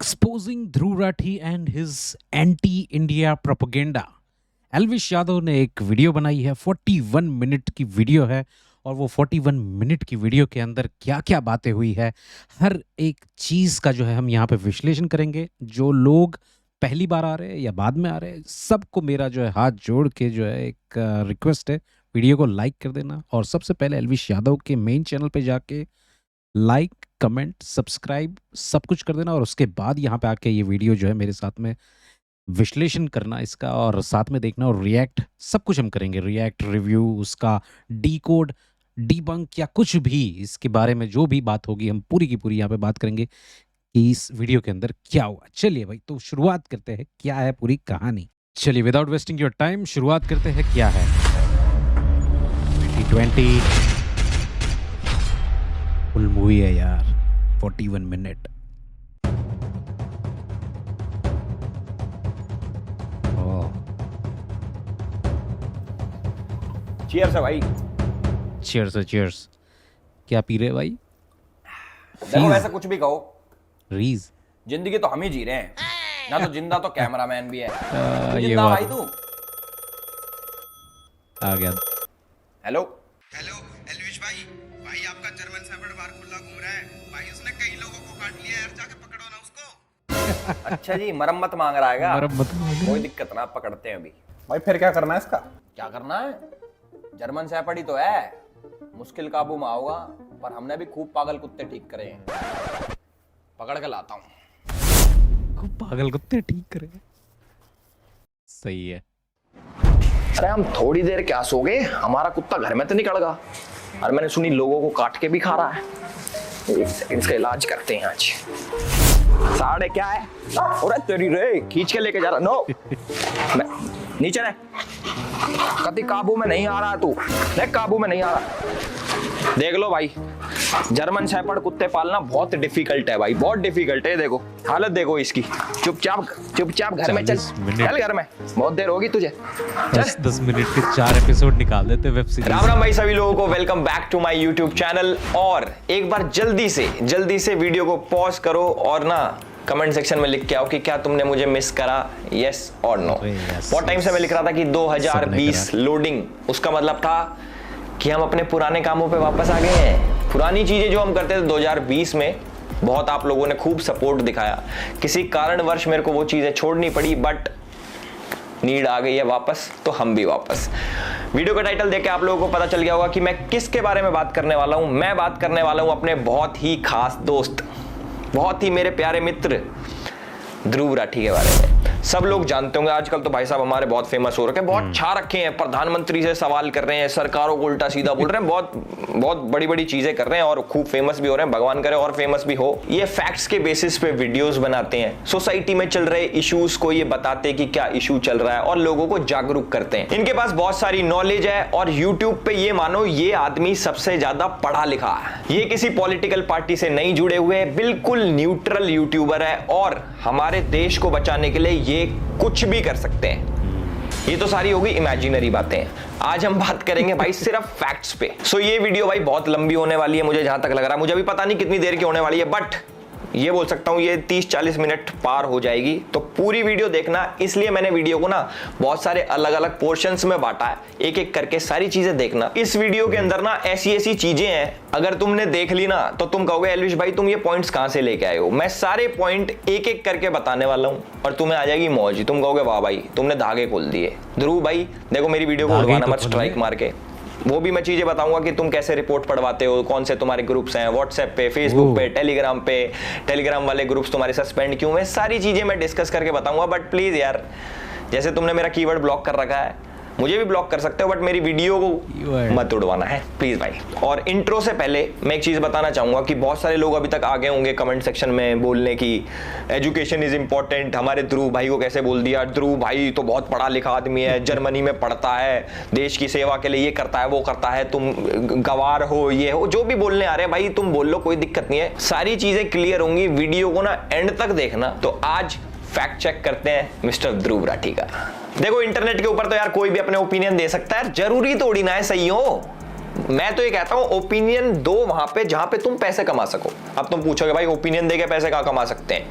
exposing Dhruv Rathi and his anti-India propaganda. Elvish Yadav ने एक video बनाई है, 41 मिनट की वीडियो है और वो 41 मिनट की वीडियो के अंदर क्या क्या बातें हुई है, हर एक चीज़ का जो है हम यहाँ पे विश्लेषण करेंगे। जो लोग पहली बार आ रहे हैं या बाद में आ रहे हैं, सबको मेरा जो है हाथ जोड़ के जो है एक रिक्वेस्ट है, वीडियो को लाइक कर देना। और सबसे पहले एल्विश यादव के मेन चैनल पे जाके लाइक, कमेंट, सब्सक्राइब सब कुछ कर देना और उसके बाद यहाँ पे आके ये वीडियो जो है मेरे साथ में विश्लेषण करना इसका और साथ में देखना और रिएक्ट सब कुछ हम करेंगे। रिएक्ट, रिव्यू, उसका डीकोड, डीबंक या कुछ भी इसके बारे में जो भी बात होगी हम पूरी की पूरी यहाँ पे बात करेंगे कि इस वीडियो के अंदर क्या हुआ। चलिए भाई, तो शुरुआत करते हैं, क्या है पूरी कहानी। चलिए विदाउट वेस्टिंग योर टाइम शुरुआत करते हैं। क्या है 2020 फुल मूवी है यार, 41 मिनट। चीयर्स है भाई। चीयर्स है, चीयर्स। क्या पी रहे भाई? देखो वैसे कुछ भी कहो, रीज जिंदगी तो हम ही जी रहे हैं ना, तो जिंदा तो कैमरामैन भी है। ये जिंदा बात भाई तू। आ गया। हेलो हेलो एल्विश भाई, भाई आपका जर्मन शेफर्ड बाहर खुला घूम रहा है भाई, उसने कई लोगों को काट लिया यार, जाके पकड़ो ना उसको। अच्छा जी, मरम्मत मांग रहा है क्या? मरम्मत मांग रहा है। कोई दिक्कत ना, पकड़ते हैं अभी। भाई फिर क्या करना है इसका? क्या करना है? जर्मन शेफर्ड ही तो है, मुश्किल काबू में आओगा, पर हमने भी खूब पागल कुत्ते ठीक करे हैं, पकड़ के लाता हूँ। खूब पागल कुत्ते ठीक करे। सही है। अरे हम थोड़ी देर क्या सो गए, हमारा कुत्ता घर में तो निकल गया। और मैंने सुनी लोगों को काट के भी खा रहा है। एक सेकंड, इसका इलाज करते हैं आज। साढ़े क्या है? अरे तेरी रे, खींच के लेके जा रहा। नो नीचे रह, कभी काबू में नहीं आ रहा तू, देख काबू में नहीं आ रहा। देख लो भाई, जर्मन शेफर्ड कुत्ते पालना बहुत डिफिकल्ट है भाई, बहुत डिफिकल्ट है। देखो हालत देखो इसकी। चुपचाप घर में चल, चल घर में, बहुत देर होगी तुझे। 10 मिनट के 4 एपिसोड निकाल देते वेब सीरीज। राम राम भाई सभी लोगों को, welcome back to my YouTube channel. और एक बार जल्दी से वीडियो को पॉज करो और ना कमेंट सेक्शन में लिख के आओ कि क्या तुमने मुझे मिस करा, यस और नो। बहुत टाइम से मैं लिख रहा था कि 2020 लोडिंग, उसका मतलब था कि हम अपने पुराने कामों पे वापस आ गए हैं। पुरानी चीजें जो हम करते थे 2020 में, बहुत आप लोगों ने खूब सपोर्ट दिखाया। किसी कारणवश मेरे को वो चीजें छोड़नी पड़ी, बट नीड आ गई है वापस, तो हम भी वापस। वीडियो का टाइटल देख के आप लोगों को पता चल गया होगा कि मैं किसके बारे में बात करने वाला हूं। मैं बात करने वाला हूं अपने बहुत ही खास दोस्त, बहुत ही मेरे प्यारे मित्र ध्रुव राठी के बारे में। सब लोग जानते होंगे, आजकल तो भाई साहब हमारे बहुत फेमस हो रखे हैं, बहुत छा रखे हैं, प्रधानमंत्री से सवाल कर रहे हैं, सरकारों को उल्टा सीधा बोल रहे हैं, बहुत बड़ी बड़ी चीजें कर रहे हैं और खूब फेमस भी हो रहे हैं। भगवान करे और फेमस भी हो। ये फैक्ट्स के बेसिस पे वीडियोस बनाते हैं, सोसाइटी में चल रहे इश्यूज को ये बताते हैं कि क्या इशू चल रहा है और लोगों को जागरूक करते हैं। इनके पास बहुत सारी नॉलेज है और यूट्यूब पे ये मानो ये आदमी सबसे ज्यादा पढ़ा लिखा है। ये किसी पॉलिटिकल पार्टी से नहीं जुड़े हुए, बिल्कुल न्यूट्रल यूट्यूबर है और हमारे देश को बचाने के लिए ये कुछ भी कर सकते हैं। ये तो सारी होगी इमेजिनरी बातें। आज हम बात करेंगे भाई सिर्फ फैक्ट्स पे। सो ये वीडियो भाई बहुत लंबी होने वाली है, मुझे जहां तक लग रहा है। मुझे अभी पता नहीं कितनी देर की होने वाली है, बट ये बोल सकता हूं ये 30-40 मिनट पार हो जाएगी। तो पूरी वीडियो देखना, इसलिए मैंने वीडियो को ना बहुत सारे अलग अलग पोर्शंस में बांटा है, एक एक करके सारी चीजें देखना। इस वीडियो के अंदर ना ऐसी चीजें हैं, अगर तुमने देख ली ना तो तुम कहोगे एल्विश भाई तुम ये पॉइंट्स कहां से लेके आए हो। मैं सारे पॉइंट एक एक करके बताने वाला हूं और तुम्हें आ जाएगी मौज। तुम कहोगे वाह भाई तुमने धागे खोल दिए। ध्रुव भाई देखो मेरी वीडियो को उड़वाना मत स्ट्राइक मार के। वो भी मैं चीजें बताऊंगा कि तुम कैसे रिपोर्ट पढ़वाते हो, कौन से तुम्हारे ग्रुप्स हैं व्हाट्सएप पे, फेसबुक पे, टेलीग्राम वाले ग्रुप्स तुम्हारे सस्पेंड क्यों है, सारी चीजें मैं डिस्कस करके बताऊंगा। बट प्लीज यार, जैसे तुमने मेरा कीवर्ड ब्लॉक कर रखा है, मुझे भी ब्लॉक कर सकते हो, बट मेरी वीडियो को मत उड़वाना है प्लीज भाई। और इंट्रो से पहले मैं एक चीज बताना चाहूंगा कि बहुत सारे लोग अभी तक आगे होंगे कमेंट सेक्शन में बोलने की एजुकेशन इज इंपॉर्टेंट, हमारे ध्रुव भाई को कैसे बोल दिया, ध्रुव भाई तो बहुत पढ़ा लिखा आदमी है, जर्मनी में पढ़ता है, देश की सेवा के लिए ये करता है वो करता है, तुम गवार हो, ये हो, जो भी बोलने आ रहे हैं भाई तुम बोल लो, कोई दिक्कत नहीं है, सारी चीजें क्लियर होंगी। वीडियो को ना एंड तक देखना। तो आज फैक्ट चेक करते हैं मिस्टर ध्रुव राठी का। देखो इंटरनेट के ऊपर तो यार कोई भी अपने ओपिनियन दे सकता है, जरूरी थोड़ी ना है सही हो। मैं तो ये कहता हूं ओपिनियन दो वहां पे जहां पे तुम पैसे कमा सको। अब तुम पूछोगे भाई ओपिनियन देके पैसे कहां कमा सकते हैं,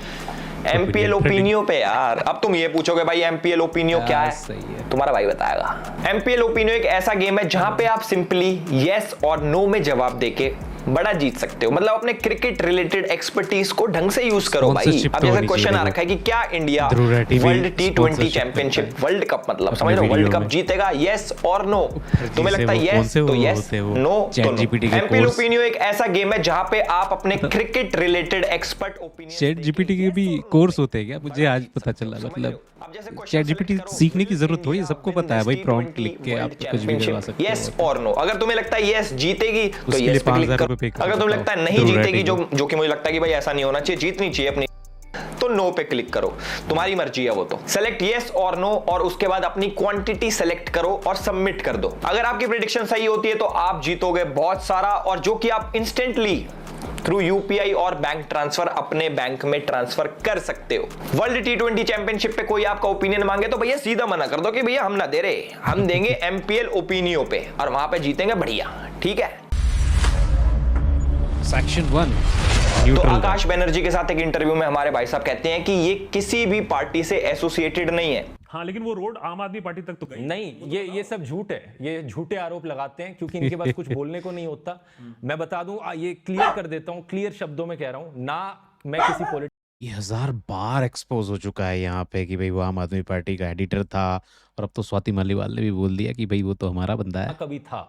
एमपीएल ओपिनियो पे यार। अब तुम ये पूछोगे भाई एमपीएल ओपिनियो क्या है, सही है। तुम्हारा भाई बताएगा। एमपीएल ओपिनियो एक ऐसा गेम है जहां पे आप सिंपली यस और नो में जवाब देके बड़ा जीत सकते हो। मतलब अपने क्रिकेट रिलेटेड एक्सपर्टीज को ढंग से यूज करो भाई। Sponsorship अब तो जैसे होनी क्वेश्चन आ चाहिए रखा है कि क्या इंडिया ध्रुव राठी भी वर्ल्ड T20 sponsorship चैंपियनशिप करता है। वर्ल्ड कप मतलब अपने समझ लो वर्ल्ड वीडियो कप में। जीतेगा, यस और नो। तुम्हें लगता है वो कौन यस से तो वो यस, होते हैं वो नो तो नो। ChatGPT के एमपीएल course? ओपिनियो एक ऐसा गेम है जहां पे आप अपने cricket related expert opinion chat GPT के भी कोर्स होते हैं क्या? मुझे आज पता चला। मतलब चैट जीपीटी सीखने की जरूरत थोड़ी है, सबको पता है भाई, प्रॉम्प्ट लिख के आप कुछ भी करवा सकते हो। यस और नो। अगर तुम्हें लगता है यस जीतेगी तो उसके लिए यस पे क्लिक 5,000 करो। रुपए पे अगर तुम्हें लगता है नहीं ध्रुव जीतेगी, राठी जो कि मुझे लगता है कि भाई ऐसा नहीं होना चाहिए, जीतनी चाहिए अपनी, तो नो पे क्लिक करो। तुम्हारी मर्जी है वो तो। सेलेक्ट यस और नो और उसके बाद अपनी क्वांटिटी सेलेक्ट करो और सबमिट कर दो। अगर आपकी प्रेडिक्शन सही होती है तो आप जीतोगे बहुत सारा, और जो कि आप इंस्टेंटली थ्रू यूपीआई और बैंक ट्रांसफर अपने बैंक में ट्रांसफर कर सकते हो। वर्ल्ड T20 चैंपियनशिप पे कोई आपका ओपिनियन मांगे तो भैया सीधा मना कर दो कि भैया हम ना दे रहे, हम देंगे एमपीएल ओपिनियो पे, और वहां पे जीतेंगे बढ़िया। ठीक है। सेक्शन 1 तो आकाश बनर्जी के साथ एक इंटरव्यू में हमारे भाई साहब कहते हैं कि ये किसी भी पार्टी से एसोसिएटेड नहीं है। हाँ, लेकिन वो रोड आम आदमी पार्टी तक तो गई नहीं, ये सब झूठ है। ये झूठे आरोप लगाते हैं क्योंकि इनके पास कुछ बोलने को नहीं होता। मैं बता दूं, ये क्लियर कर देता हूं, क्लियर शब्दों में कह रहा हूं ना, मैं किसी पॉलिटिक्स ये 1000 बार एक्सपोज हो चुका है यहाँ पे कि भाई वो आम आदमी पार्टी का एडिटर था, और अब तो स्वाति मालीवाल ने भी बोल दिया कि भाई वो तो हमारा बंदा है। कभी था,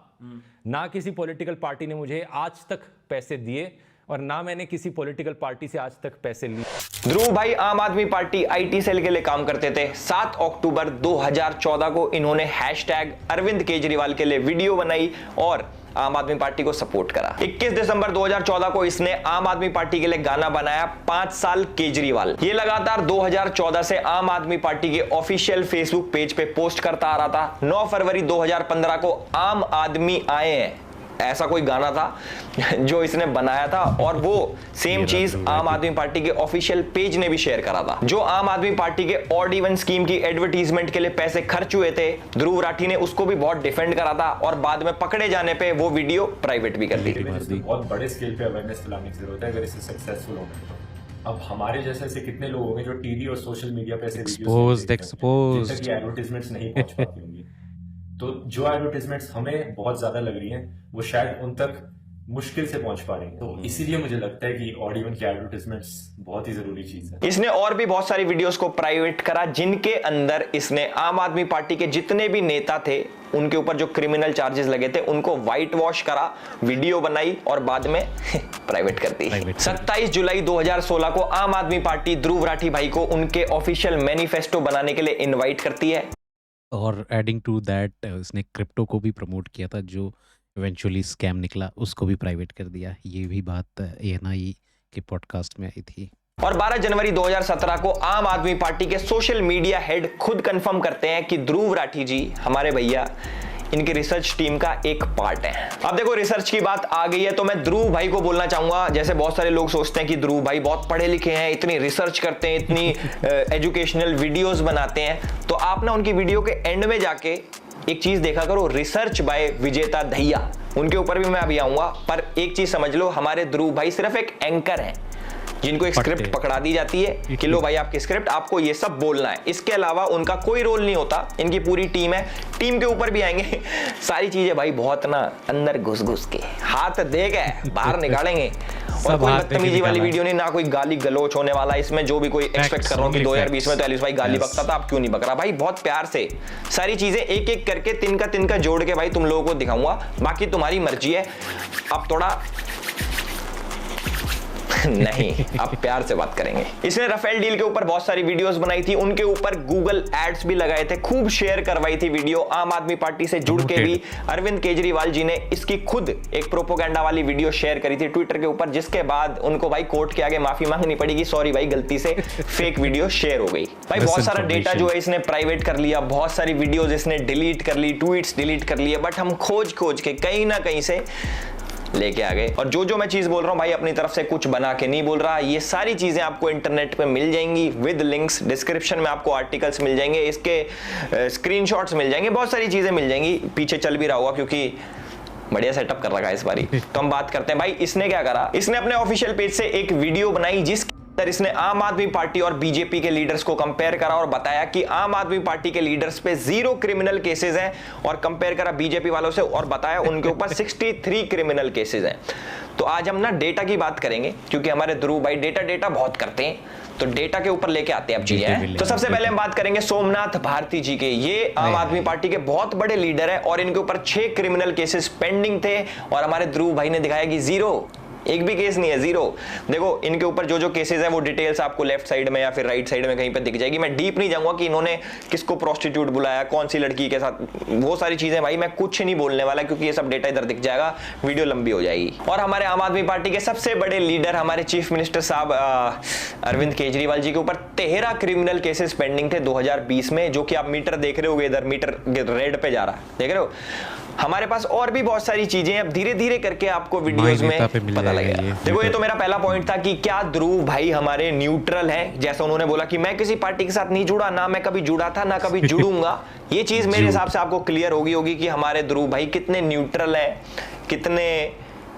ना किसी पॉलिटिकल पार्टी ने मुझे आज तक पैसे दिए, और ना मैंने किसी पॉलिटिकल पार्टी से आज तक पैसे लिए। ध्रुव भाई आम आदमी पार्टी आईटी सेल के लिए काम करते थे। 7 अक्टूबर 2014 को इन्होंने हैशटैग अरविंद केजरीवाल के लिए वीडियो बनाई और आम आदमी पार्टी को सपोर्ट करा। 21 दिसंबर 2014 को इसने आम आदमी पार्टी के लिए गाना बनाया 5 साल केजरीवाल। ये लगातार 2014 से आम आदमी पार्टी के ऑफिशियल फेसबुक पेज पे पोस्ट करता आ रहा था। 9 फरवरी 2015 को आम आदमी आए हैं, ऐसा कोई गाना था जो इसने बनाया था, और वो सेम चीज आम आदमी पार्टी के ऑफिशियल पेज ने भी शेयर करा था। जो आम आदमी पार्टी के ऑड इवन स्कीम की एडवर्टीजमेंट के लिए पैसे खर्च हुए थे, ध्रुव राठी ने उसको भी बहुत डिफेंड करा था, और बाद में पकड़े जाने पे वो वीडियो प्राइवेट भी कर दी थी। बहुत बड़े स्केल पे अवेयरनेस फैलाने की जरूरत है अगर इसे सक्सेसफुल होना तो। अब हमारे जैसे ऐसे कितने लोग होंगे जो टीवी और सोशल मीडिया पे ऐसे Exposed, exposed. एडवर्टीजमेंट्स नहीं पहुंच पाती होंगी, तो जो एडवर्टीजमेंट्स हमें बहुत ज्यादा लग रही हैं वो शायद उन तक मुश्किल से पहुंच पा रही हैं। तो इसीलिए मुझे लगता है कि ऑड इवन की एडवर्टीजमेंट्स बहुत ही जरूरी चीज है। इसने और भी बहुत सारी वीडियोस को प्राइवेट करा जिनके अंदर इसने आम आदमी पार्टी के जितने भी नेता थे उनके ऊपर जो क्रिमिनल चार्जेस लगे थे उनको व्हाइट वॉश करा, वीडियो बनाई और बाद में प्राइवेट कर दी। 27 जुलाई 2016 को आम आदमी पार्टी ध्रुव राठी भाई को उनके ऑफिशियल मैनिफेस्टो बनाने के लिए इन्वाइट करती है। और एडिंग टू दैट उसने क्रिप्टो को भी प्रमोट किया था, जो इवेंचुअली स्कैम निकला, उसको भी प्राइवेट कर दिया। ये भी बात एएनआई के पॉडकास्ट में आई थी। और 12 जनवरी 2017 को आम आदमी पार्टी के सोशल मीडिया हेड खुद कंफर्म करते हैं कि ध्रुव राठी जी हमारे भैया इनकी रिसर्च टीम का एक पार्ट है। अब देखो रिसर्च की बात आ गई है तो मैं ध्रुव भाई को बोलना चाहूंगा, जैसे बहुत सारे लोग सोचते हैं कि ध्रुव भाई बहुत पढ़े लिखे हैं, इतनी रिसर्च करते हैं, इतनी एजुकेशनल वीडियोस बनाते हैं, तो आप ना उनकी वीडियो के एंड में जाके एक चीज देखा करो, रिसर्च बाय विजेता दहिया, उनके ऊपर भी मैं अभी आऊंगा। पर एक चीज समझ लो, हमारे ध्रुव भाई सिर्फ एक एंकर हैं जिनको एक स्क्रिप्ट पकड़ा दी जाती है कि लो भाई आपकी स्क्रिप्ट, आपको ये सब बोलना है, इसके अलावा उनका कोई रोल नहीं होता। इनकी पूरी टीम है, टीम के ऊपर भी आएंगे सारी चीजें भाई बहुत ना अंदर घुस घुस के हाथ दे के बाहर निकालेंगे। और कोई बदतमीजी वाली वीडियो नहीं, ना कोई गाली गलोच होने वाला इसमें, जो भी कोई एक्सपेक्ट कर रहा हूँ कि 2020 में तो एलिस भाई गाली बकता था, आप क्यों नहीं बक रहा भाई। बहुत प्यार से सारी चीजें एक एक करके तिनका जोड़ के भाई तुम लोगों को दिखाऊंगा, बाकी तुम्हारी मर्जी है। अब थोड़ा नहीं, अब प्यार से बात करेंगे। इसने राफेल डील के ऊपर बहुत सारी वीडियोस बनाई थी, उनके ऊपर गूगल एड्स भी लगाए थे, खूब शेयर करवाई थी वीडियो। आम आदमी पार्टी से जुड़ के भी अरविंद केजरीवाल जी ने इसकी खुद एक प्रोपोगेंडा वाली वीडियो शेयर करी थी ट्विटर के ऊपर, जिसके बाद उनको भाई कोर्ट के आगे माफी मांगनी पड़ेगी, सॉरी भाई गलती से फेक वीडियो शेयर हो गई। भाई बहुत सारा डेटा जो है इसने प्राइवेट कर लिया, बहुत सारी वीडियोस इसने डिलीट कर ली, ट्वीट्स डिलीट कर लिए, बट हम खोज के कहीं ना कहीं से लेके आ गए। और जो मैं चीज बोल रहा हूं भाई अपनी तरफ से कुछ बना के नहीं बोल रहा, ये सारी चीजें आपको इंटरनेट पे मिल जाएंगी विद लिंक्स। डिस्क्रिप्शन में आपको आर्टिकल्स मिल जाएंगे, इसके स्क्रीनशॉट्स मिल जाएंगे, बहुत सारी चीजें मिल जाएंगी। पीछे चल भी रहा होगा क्योंकि बढ़िया सेटअप कर रखा है इस बारी। तो हम बात करते हैं भाई इसने क्या करा। इसने अपने ऑफिशियल पेज से एक वीडियो बनाई जिसके अंदर इसने आम आदमी पार्टी और बीजेपी के लीडर्स को कंपेयर करा और बताया कि आम आदमी पार्टी के लीडर्स पे 0 क्रिमिनल केसेस हैं और कंपेयर करा बीजेपी वालों से और बताया उनके ऊपर 63 क्रिमिनल केसेस हैं। तो आज हम ना डेटा की बात करेंगे क्योंकि हमारे ध्रुव भाई डेटा बहुत करते हैं, तो डेटा के ऊपर लेके आते हैं अब चीजें। तो सबसे पहले हम बात करेंगे सोमनाथ भारती जी के। ये आम आदमी पार्टी के बहुत बड़े लीडर है और इनके ऊपर 6 क्रिमिनल केसेस पेंडिंग थे और हमारे ध्रुव भाई ने दिखाया कि 0, एक भी केस नहीं है, 0। देखो इनके ऊपर जो केसेस है वो डिटेल्स आपको लेफ्ट साइड में या फिर राइट साइड में कहीं पे दिख जाएगी। मैं डीप नहीं जाऊंगा कि इन्होंने किसको प्रोस्टिट्यूट बुलाया, कौन सी लड़की के साथ, वो सारी चीजें भाई मैं कुछ नहीं बोलने वाला क्योंकि ये सब डेटा इधर दिख जाएगा, वीडियो लंबी हो जाएगी। और हमारे आम आदमी पार्टी के सबसे बड़े लीडर हमारे चीफ मिनिस्टर साहब अरविंद केजरीवाल जी के ऊपर 13 क्रिमिनल केसेस पेंडिंग थे 2020 में, जो कि आप मीटर देख रहे होगे, इधर मीटर रेड पे जा रहा है, देख रहे हो। हमारे पास और भी बहुत सारी चीजें अब धीरे धीरे करके आपको वीडियोस में पता लगेगा। देखो ये तो मेरा पहला पॉइंट था कि क्या ध्रुव भाई हमारे न्यूट्रल है, जैसा उन्होंने बोला कि मैं किसी पार्टी के साथ नहीं जुड़ा, ना मैं कभी जुड़ा था ना कभी जुड़ूंगा। ये चीज मेरे हिसाब से आपको क्लियर होगी कि हमारे ध्रुव भाई कितने न्यूट्रल है, कितने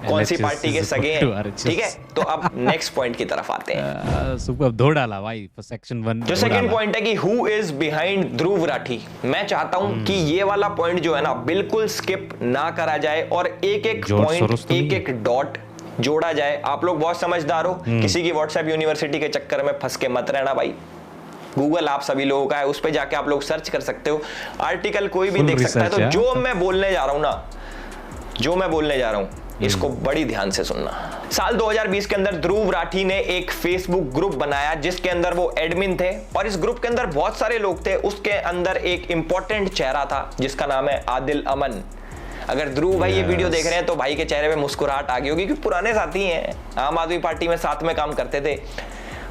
कौन सी पार्टी के सगे हैं, ठीक है। तो अब नेक्स्ट पॉइंट की तरफ आते हैं। सुपर धो डाला भाई सेक्शन 1। जो सेकंड पॉइंट है कि who is behind Dhruv Rathee, मैं चाहता हूं कि ये वाला पॉइंट जो है ना बिल्कुल स्किप ना करा जाए और एक एक पॉइंट, एक एक डॉट जोड़ा जाए। आप लोग बहुत समझदार हो, किसी की व्हाट्सएप यूनिवर्सिटी के चक्कर में फंस के मत रहना भाई। गूगल आप सभी लोगों का है, उस पर जाके आप लोग सर्च कर सकते हो, आर्टिकल कोई भी देख सकता है। तो जो मैं बोलने जा रहा हूं ना, जो मैं बोलने जा रहा हूं इसको बड़ी ध्यान से सुनना। साल 2020 के अंदर ध्रुव राठी ने एक फेसबुक ग्रुप बनाया जिसके अंदर वो एडमिन थे और इस ग्रुप के अंदर बहुत सारे लोग थे। उसके अंदर एक इंपॉर्टेंट चेहरा था जिसका नाम है आदिल अमन। अगर ध्रुव भाई ये वीडियो देख रहे हैं तो भाई के चेहरे पे मुस्कुराहट आ गई होगी क्योंकि पुराने साथी हैं, आम आदमी पार्टी में साथ में काम करते थे।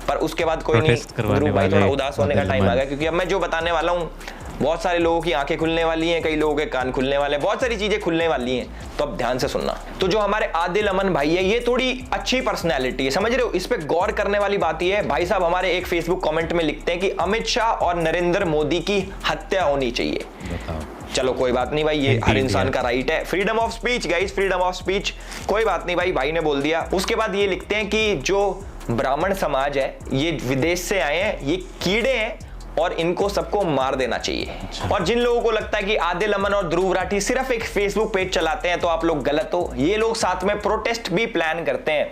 पर उसके बाद कोई नहीं, ध्रुव भाई थोड़ा उदास होने का टाइम आ गया क्योंकि अब मैं जो बताने वाला हूँ बहुत सारे लोगों की आंखें खुलने वाली हैं, कई लोगों के कान खुलने वाले, बहुत सारी चीजें खुलने वाली हैं। तो अब ध्यान से सुनना। तो जो हमारे आदिल अमन भाई है, ये थोड़ी अच्छी पर्सनैलिटी है, समझ रहे हो। इस पे गौर करने वाली बात ये है, भाई साहब हमारे एक फेसबुक कमेंट में लिखते हैं कि अमित शाह और नरेंद्र मोदी की हत्या होनी चाहिए। चलो कोई बात नहीं भाई, ये हर इंसान का राइट है, freedom of speech guys, freedom of speech, कोई बात नहीं भाई ने बोल दिया। उसके बाद ये लिखते हैं कि जो ब्राह्मण समाज है ये विदेश से आए हैं, ये कीड़े हैं और इनको सबको मार देना चाहिए। और जिन लोगों को लगता है कि आदिल अमन और ध्रुव राठी सिर्फ एक फेसबुक पेज चलाते हैं तो आप लोग गलत हो। ये लोग साथ में प्रोटेस्ट भी प्लान करते हैं।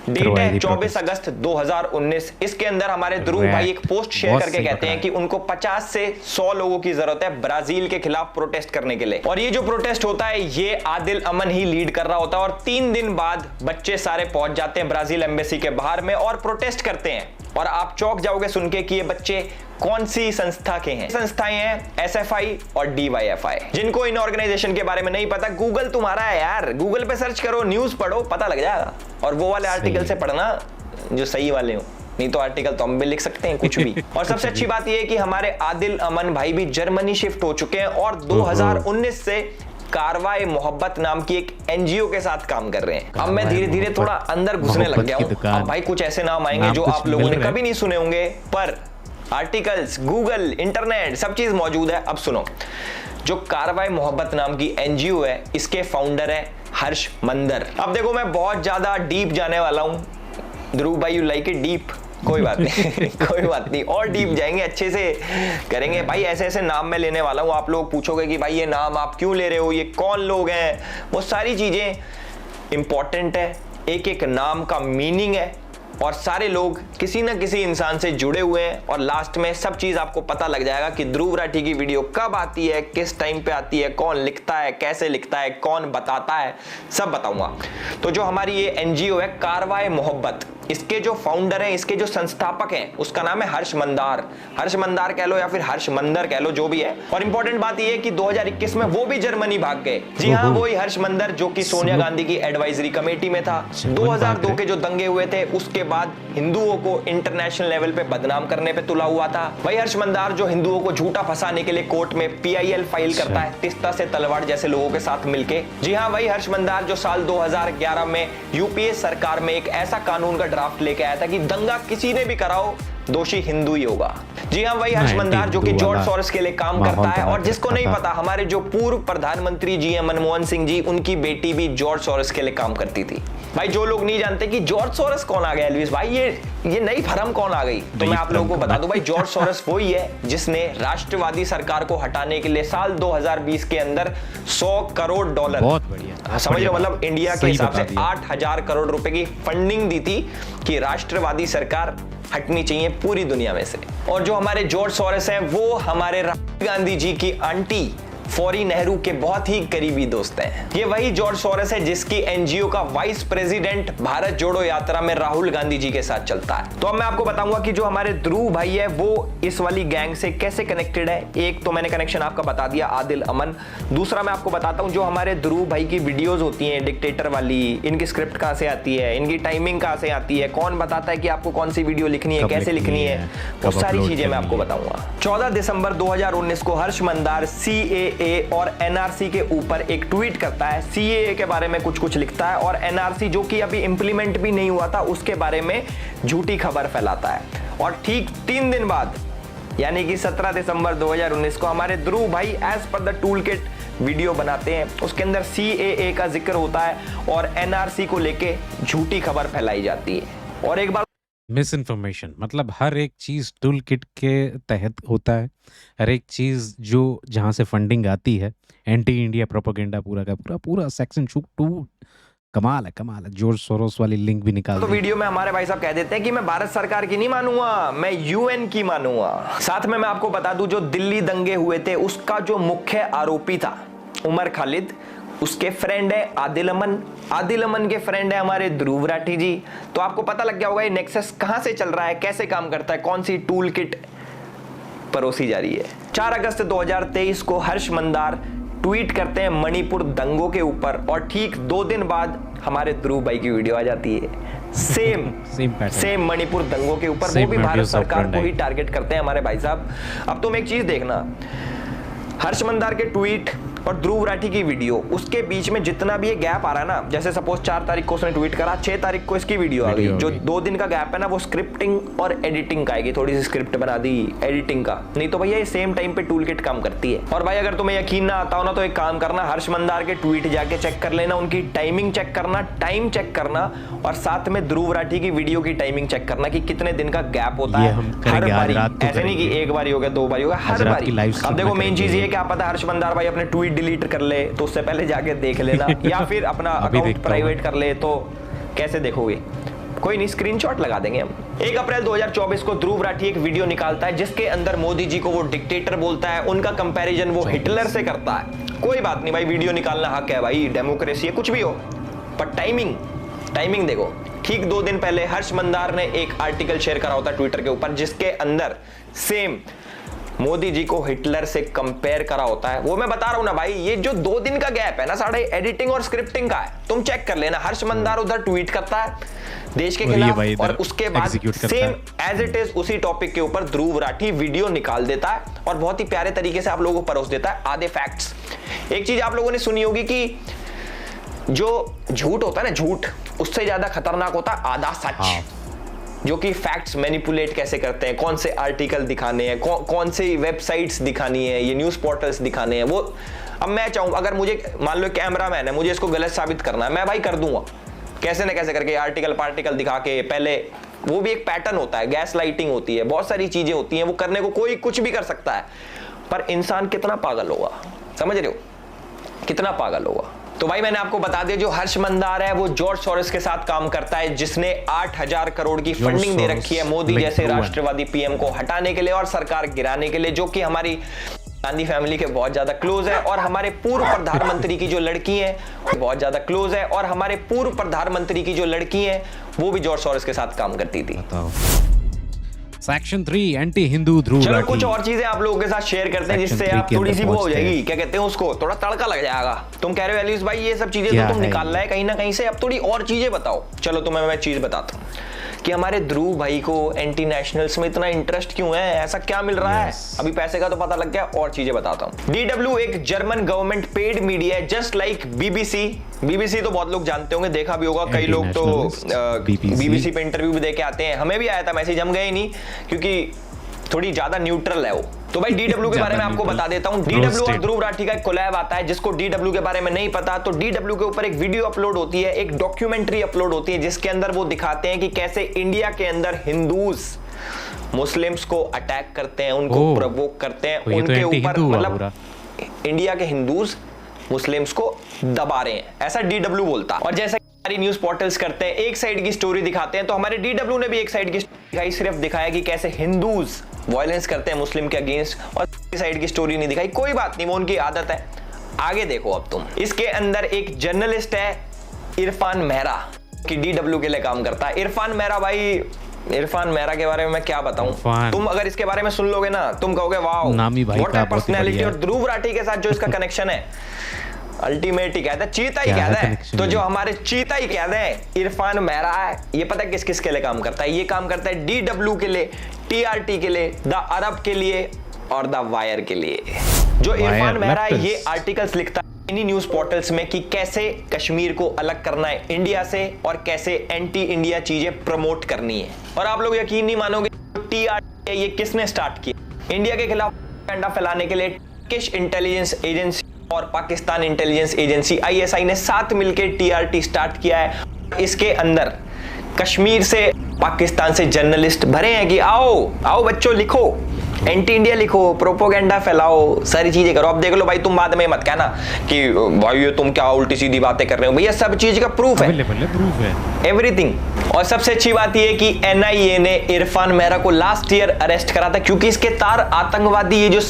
डेट है 24 अगस्त 2019। इसके अंदर हमारे ध्रुव भाई एक पोस्ट शेयर करके कहते हैं कि उनको 50 से 100 लोगों की जरूरत है ब्राजील के खिलाफ प्रोटेस्ट करने के लिए। और ये जो प्रोटेस्ट होता है ये आदिल अमन ही लीड कर रहा होता है और 3 दिन बाद बच्चे सारे पहुंच जाते हैं ब्राजील एम्बेसी के बाहर में और प्रोटेस्ट करते हैं। और आप चौंक जाओगे सुन के कि ये बच्चे कौन सी संस्था के हैं। संस्थाएं हैं एसएफआई और डीवाईएफआई। जिनको इन ऑर्गेनाइजेशन के बारे में नहीं पता, गूगल तुम्हारा है यार, गूगल पे सर्च करो, न्यूज पढ़ो, पता लग जाएगा। और वो वाले आर्टिकल से पढ़ना जो सही वाले हो, नहीं तो आर्टिकल तो हम भी लिख सकते हैं कुछ भी। और सबसे अच्छी बात यह है कि हमारे आदिल अमन भाई भी जर्मनी शिफ्ट हो चुके हैं और 2019 से कारवाए मोहब्बत नाम की एक एनजीओ के साथ काम कर रहे हैं। अब मैं धीरे धीरे थोड़ा अंदर घुसने लग गया हूं। अब भाई कुछ ऐसे नाम आएंगे जो आप लोगों ने कभी नहीं सुने होंगे, पर आर्टिकल्स, गूगल, इंटरनेट सब चीज मौजूद है। अब सुनो, जो कारवाए मोहब्बत नाम की एनजीओ है इसके फाउंडर है हर्ष मंदर। अब देखो मैं बहुत ज्यादा डीप जाने वाला हूं। ध्रुव भाई यू लाइक इट डीप, कोई बात नहीं कोई बात नहीं, और डीप जाएंगे, अच्छे से करेंगे भाई। ऐसे ऐसे नाम मैं लेने वाला हूं, आप लोग पूछोगे कि भाई ये नाम आप क्यों ले रहे हो, ये कौन लोग हैं, वो सारी चीजें इंपॉर्टेंट है। एक एक नाम का मीनिंग है और सारे लोग किसी न किसी इंसान से जुड़े हुए हैं और लास्ट में सब चीज आपको पता लग जाएगा कि ध्रुव राठी की वीडियो कब आती है, किस टाइम पे आती है, कौन लिखता है, कैसे लिखता है, कौन बताता है, सब बताऊंगा। तो जो हमारी ये एनजीओ है कारवाए मोहब्बत, इसके जो फाउंडर हैं, इसके जो संस्थापक हैं, उसका नाम है हर्ष मंदार। हर्ष मंदार कह लो या फिर हर्ष मंदर कह लो, जो भी है। और इंपॉर्टेंट बात यह है कि 2021 में वो भी जर्मनी भाग गए। जी हाँ, वही हर्ष मंदर जो कि सोनिया गांधी की एडवाइजरी कमेटी में था। 2002 के जो दंगे हुए थे उसके बाद हिंदुओं को इंटरनेशनल लेवल पे बदनाम करने पे तुला हुआ था। वही हर्ष मंदार जो हिंदुओं को झूठा फंसाने के लिए कोर्ट में PIL फाइल करता है तिस्ता से तलवार जैसे लोगों के साथ मिलके। जी हाँ, वही हर्ष मंदार जो साल 2011 में यूपीए सरकार में एक ऐसा कानून का ड्राफ्ट लेके आया था कि दंगा किसी ने भी कराओ दोषी हिंदू ही होगा। जी हाँ, वही हर्ष मंदार जो कि जॉर्ज सोरोस के लिए काम करता है। और जिसको नहीं पता, हमारे जो पूर्व प्रधानमंत्री जी हैं मनमोहन सिंह जी, उनकी बेटी भी जॉर्ज सोरोस के लिए काम करती थी। भाई जो लोग नहीं जानते कि जॉर्ज सोरस कौन आ गया एल्विस भाई, ये नई फर्म कौन आ गई, तो मैं आप लोगों को बता दूं भाई, जॉर्ज सोरस वही है जिसने राष्ट्रवादी सरकार को हटाने के लिए साल 2020 के अंदर 100 करोड़ डॉलर, बहुत बढ़िया, समझ रहे हो, मतलब इंडिया के सही हिसाब बता से दिया। 8,000 करोड़ रुपए की फंडिंग दी थी कि राष्ट्रवादी सरकार हटनी चाहिए पूरी दुनिया में से। और जो हमारे जॉर्ज सोरस हैं वो हमारे राहुल गांधी जी की आंटी फौरी नेहरू के बहुत ही करीबी दोस्त हैं। ये वही जॉर्ज सोरस है जिसकी एनजीओ का वाइस प्रेसिडेंट भारत जोड़ो यात्रा में राहुल गांधी जी के साथ चलता है। तो अब मैं आपको बताऊंगा कि जो हमारे ध्रुव भाई है वो इस वाली गैंग से कैसे कनेक्टेड है। एक तो मैंने कनेक्शन आपका बता दिया, आदिल अमन। दूसरा मैं आपको बताता हूं जो हमारे ध्रुव भाई की वीडियोस होती हैं डिक्टेटर वाली, इनकी स्क्रिप्ट कहां से आती है, इनकी टाइमिंग कहां से आती है, कौन बताता है कि आपको कौन सी वीडियो लिखनी है, कैसे लिखनी है, वो सारी चीजें मैं आपको बताऊंगा। 14 दिसंबर 2019 को हर्ष मंदार CAA और NRC के ऊपर एक ट्वीट करता है। CAA के बारे में कुछ लिखता है और NRC जो कि अभी इंप्लीमेंट भी नहीं हुआ था उसके बारे में झूठी खबर फैलाता है। और ठीक 3 दिन बाद यानी कि 17 दिसंबर 2019 को हमारे ध्रुव भाई as per the tool kit video बनाते हैं। उसके अंदर CAA का जिक्र होता है और NRC को लेके झूठी खबर फैलाई जाती है। और एक बार मिस इन्फॉर्मेशन, मतलब हर एक चीज टूल किट के तहत होता है। हर एक चीज जो जहां से फंडिंग आती है, एंटी इंडिया प्रोपेगेंडा पूरा का पूरा सेक्शन 2 कमाल है। जॉर्ज सोरोस वाली लिंक भी निकाल तो दी। वीडियो में हमारे भाई साहब कह देते हैं कि मैं भारत सरकार की नहीं मानूंगा, मैं UN की मानूंगा। साथ में मैं आपको बता दूं जो दिल्ली दंगे हुए थे उसका जो मुख्य आरोपी था उमर खालिद, उसके फ्रेंड है आदिल अमन के फ्रेंड है हमारे ध्रुव राठी जी। तो आपको पता लग गया होगा ये नेक्सस कहां से चल रहा है, कैसे काम करता है, कौन सी टूल किट परोसी जा रही है। 4 अगस्त 2023 को हर्ष मंदार ट्वीट करते हैं मणिपुर दंगों के ऊपर और ठीक 2 दिन बाद हमारे ध्रुव भाई की वीडियो आ जाती है सेम मणिपुर दंगों के ऊपर, वो भी भारत सरकार को ही टारगेट करते हैं हमारे भाई साहब। अब तुम एक चीज देखना, हर्ष मंदार के ट्वीट और ध्रुव राठी की वीडियो, उसके बीच में जितना भी ये गैप आ रहा है ना, जैसे सपोज 4 तारीख को उसने ट्वीट करा, 6 तारीख को इसकी वीडियो आ गई, जो 2 दिन का गैप है ना वो स्क्रिप्टिंग और एडिटिंग का आएगी, थोड़ी सी स्क्रिप्ट बना दी एडिटिंग का, नहीं तो भैया ये सेम टाइम पे टूल किट काम करती है। और भाई अगर तुम्हें यकीन ना आता हो ना तो एक काम करना, हर्ष मंदार के ट्वीट जाके चेक कर लेना, उनकी टाइमिंग चेक करना, टाइम चेक करना और साथ में ध्रुव राठी की वीडियो की टाइमिंग चेक करना कि कितने दिन का गैप होता है हर बारी, ऐसे नहीं कि एक बार हो गया 2 बार हो गया, हर बारी। अब देखो मेन चीज ये क्या पता हर्ष मंदार भाई अपने ट्वीट डिलीट कर ले तो उससे पहले जाके देख लेना या फिर अपना अकाउंट प्राइवेट कर ले तो कैसे देखोगे, कोई नहीं स्क्रीनशॉट लगा देंगे हम। 1 अप्रैल 2024 को ध्रुव राठी एक वीडियो निकालता है जिसके अंदर मोदी जी को वो डिक्टेटर बोलता है, उनका कंपैरिजन वो हिटलर से करता है। कोई बात नहीं भाई, वीडियो निकालना हक है भाई, डेमोक्रेसी है, कुछ भी हो, पर टाइमिंग देखो। ठीक 2 दिन पहले हर्ष मंदार ने एक आर्टिकल शेयर करा होता ट्विटर के ऊपर जिसके अंदर सेम मोदी जी को हिटलर से कंपेयर करा होता है। वो मैं बता रहा हूं ना भाई, ये जो 2 दिन का गैप है ना साढ़े एडिटिंग और स्क्रिप्टिंग का है, तुम चेक कर लेना। हर्ष मंदार उधर ट्वीट करता है देश के खिलाफ और उसके बाद सेम एज इट इज उसी टॉपिक के ऊपर ध्रुव राठी वीडियो निकाल देता है और बहुत ही प्यारे तरीके से आप लोगों को परोस देता है आधे फैक्ट्स। एक चीज आप लोगों ने सुनी होगी कि जो झूठ होता है ना, झूठ उससे ज्यादा खतरनाक होता है आधा सच, जो कि फैक्ट्स मैनिपुलेट कैसे करते हैं, कौन से आर्टिकल दिखाने हैं, कौन से वेबसाइट्स दिखानी है, ये न्यूज़ पोर्टल्स दिखाने हैं। वो अब मैं चाहूँ अगर मुझे मान लो कैमरामैन है, मुझे इसको गलत साबित करना है, मैं भाई कर दूंगा कैसे ना कैसे करके, आर्टिकल पार्टिकल दिखा के। पहले वो भी एक पैटर्न होता है, गैस लाइटिंग होती है, बहुत सारी चीजें होती हैं, वो करने को कोई कुछ भी कर सकता है, पर इंसान कितना पागल होगा, समझ रहे हो, कितना पागल होगा। तो भाई मैंने आपको बता दिया जो हर्ष मंदार है वो जॉर्ज सोरोस के साथ काम करता है जिसने 8,000 करोड़ की फंडिंग दे रखी है मोदी जैसे राष्ट्रवादी पीएम को हटाने के लिए और सरकार गिराने के लिए, जो कि हमारी गांधी फैमिली के बहुत ज्यादा क्लोज है और हमारे पूर्व प्रधानमंत्री की जो लड़की है बहुत ज्यादा क्लोज है और हमारे पूर्व प्रधानमंत्री की जो लड़की है वो भी जॉर्ज सोरोस के साथ काम करती थी। सेक्शन 3 एंटी हिंदू ध्रुव चलो राठी। कुछ और चीजें आप लोगों के साथ शेयर करते हैं जिससे आप थोड़ी सी वो हो जाएगी, क्या कहते हैं उसको, थोड़ा तड़का लग जाएगा। तुम कह रहे हो एलिस भाई ये सब चीजें तो तुम निकाल रहा है कहीं ना कहीं से, अब थोड़ी और चीजें बताओ। चलो तुम्हें मैं चीज बताता हूँ कि हमारे ध्रुव भाई को एंटी नेशनल्स में इतना इंटरेस्ट क्यों है, ऐसा क्या मिल रहा है। अभी पैसे का तो पता लग गया, और चीजें बताता हूँ। DW एक जर्मन गवर्नमेंट पेड मीडिया है जस्ट लाइक BBC तो बहुत लोग जानते होंगे, देखा भी होगा, कई लोग तो BBC पे इंटरव्यू भी देके आते हैं, हमें भी आया था मैसेज, हम गए नहीं क्योंकि थोड़ी ज्यादा न्यूट्रल है वो। तो भाई डीडब्ल्यू के बारे में आपको बता देता हूं। डीडब्ल्यू और ध्रुव राठी का एक कोलैब आता है, जिसको डीडब्ल्यू के बारे में नहीं पता तो डीडब्ल्यू के ऊपर एक वीडियो अपलोड होती है, एक डॉक्यूमेंट्री अपलोड होती है, जिसके अंदर वो दिखाते हैं कि कैसे इंडिया के अंदर हिंदूज मुस्लिम्स को अटैक करते हैं, उनको प्रोवोक करते हैं, उनके ऊपर मतलब इंडिया के हिंदूज मुस्लिम्स को दबा रहे हैं, ऐसा डीडब्ल्यू बोलता। और जैसा हमारी न्यूज पोर्टल्स करते हैं, एक साइड की स्टोरी दिखाते हैं, तो हमारे डीडब्ल्यू ने भी एक साइड की दिखाई, सिर्फ दिखाया कि कैसे हिंदूज वायलेंस करते हैं मुस्लिम के अगेंस्ट, और साइड की स्टोरी नहीं दिखाई। कोई बात नहीं, वो उनकी आदत है। आगे देखो अब तुम, इसके अंदर एक जर्नलिस्ट है इरफान मेहरा, कि डीडब्ल्यू के लिए काम करता है। इरफान मेहरा भाई, इरफान मेहरा के बारे में मैं क्या बताऊं, तुम अगर इसके बारे में सुन लोगे ना, तुम कहोगे वाओ व्हाट अ पर्सनैलिटी। और ध्रुव राठी के साथ जो इसका कनेक्शन है अल्टीमेट ही कहते हैं, चीता ही कहते हैं। तो जो हमारे चीता ही कहते हैं इरफान मेहरा है, ये पता है किस किस के लिए काम करता है? ये काम करता है डीडब्ल्यू के लिए, टीआरटी के लिए, द अरब के लिए और द वायर के लिए। जो इरफान मेहरा है ये आर्टिकल्स लिखता है इन्हीं न्यूज पोर्टल्स में कि कैसे कश्मीर को अलग करना है इंडिया से और कैसे एंटी इंडिया चीजें प्रमोट करनी है। और आप लोग यकीन नहीं मानोगे, टीआरटी ये किसने स्टार्ट किया? इंडिया के खिलाफ प्रोपेगेंडा फैलाने के लिए टर्किश इंटेलिजेंस एजेंसी और पाकिस्तान इंटेलिजेंस एजेंसी आईएसआई ने साथ मिलकर टीआरटी स्टार्ट किया है। इसके अंदर कश्मीर से, पाकिस्तान से जर्नलिस्ट भरे हैं कि आओ आओ बच्चों लिखो, एंटी इंडिया लिखो, प्रोपोगेंडा फैलाओ, सारी चीजें करो। अब देख लो भाई, तुम बाद में मत कहना कि भाई ये तुम क्या उल्टी सीधी बातें कर रहे हो। भैया सब चीज का प्रूफ है, एवरीथिंग। और सबसे अच्छी बात ये है कि एनआईए ने इरफान मेहरा को लास्ट ईयर अरेस्ट करा था, क्योंकि इसके तार आतंकवादी, ये जो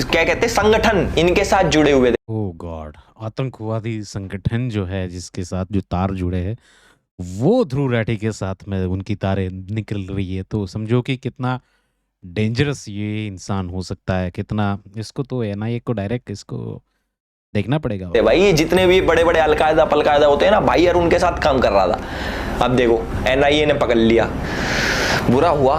क्या कहते हैं संगठन, इनके साथ जुड़े हुए थे। ओह गॉड, आतंकवादी संगठन जो है जिसके साथ जो तार जुड़े हैं, वो ध्रुव राठी के साथ में उनकी तारें निकल रही है। तो समझो कि कितना डेंजरस ये इंसान हो सकता है, कितना। इसको तो एनआईए को डायरेक्ट इसको देखना पड़ेगा भाई। ये जितने भी बड़े बड़े अलकायदा पलकायदा होते हैं ना भाई, यार उनके साथ काम कर रहा था। अब देखो एनआईए ने पकड़ लिया, बुरा हुआ,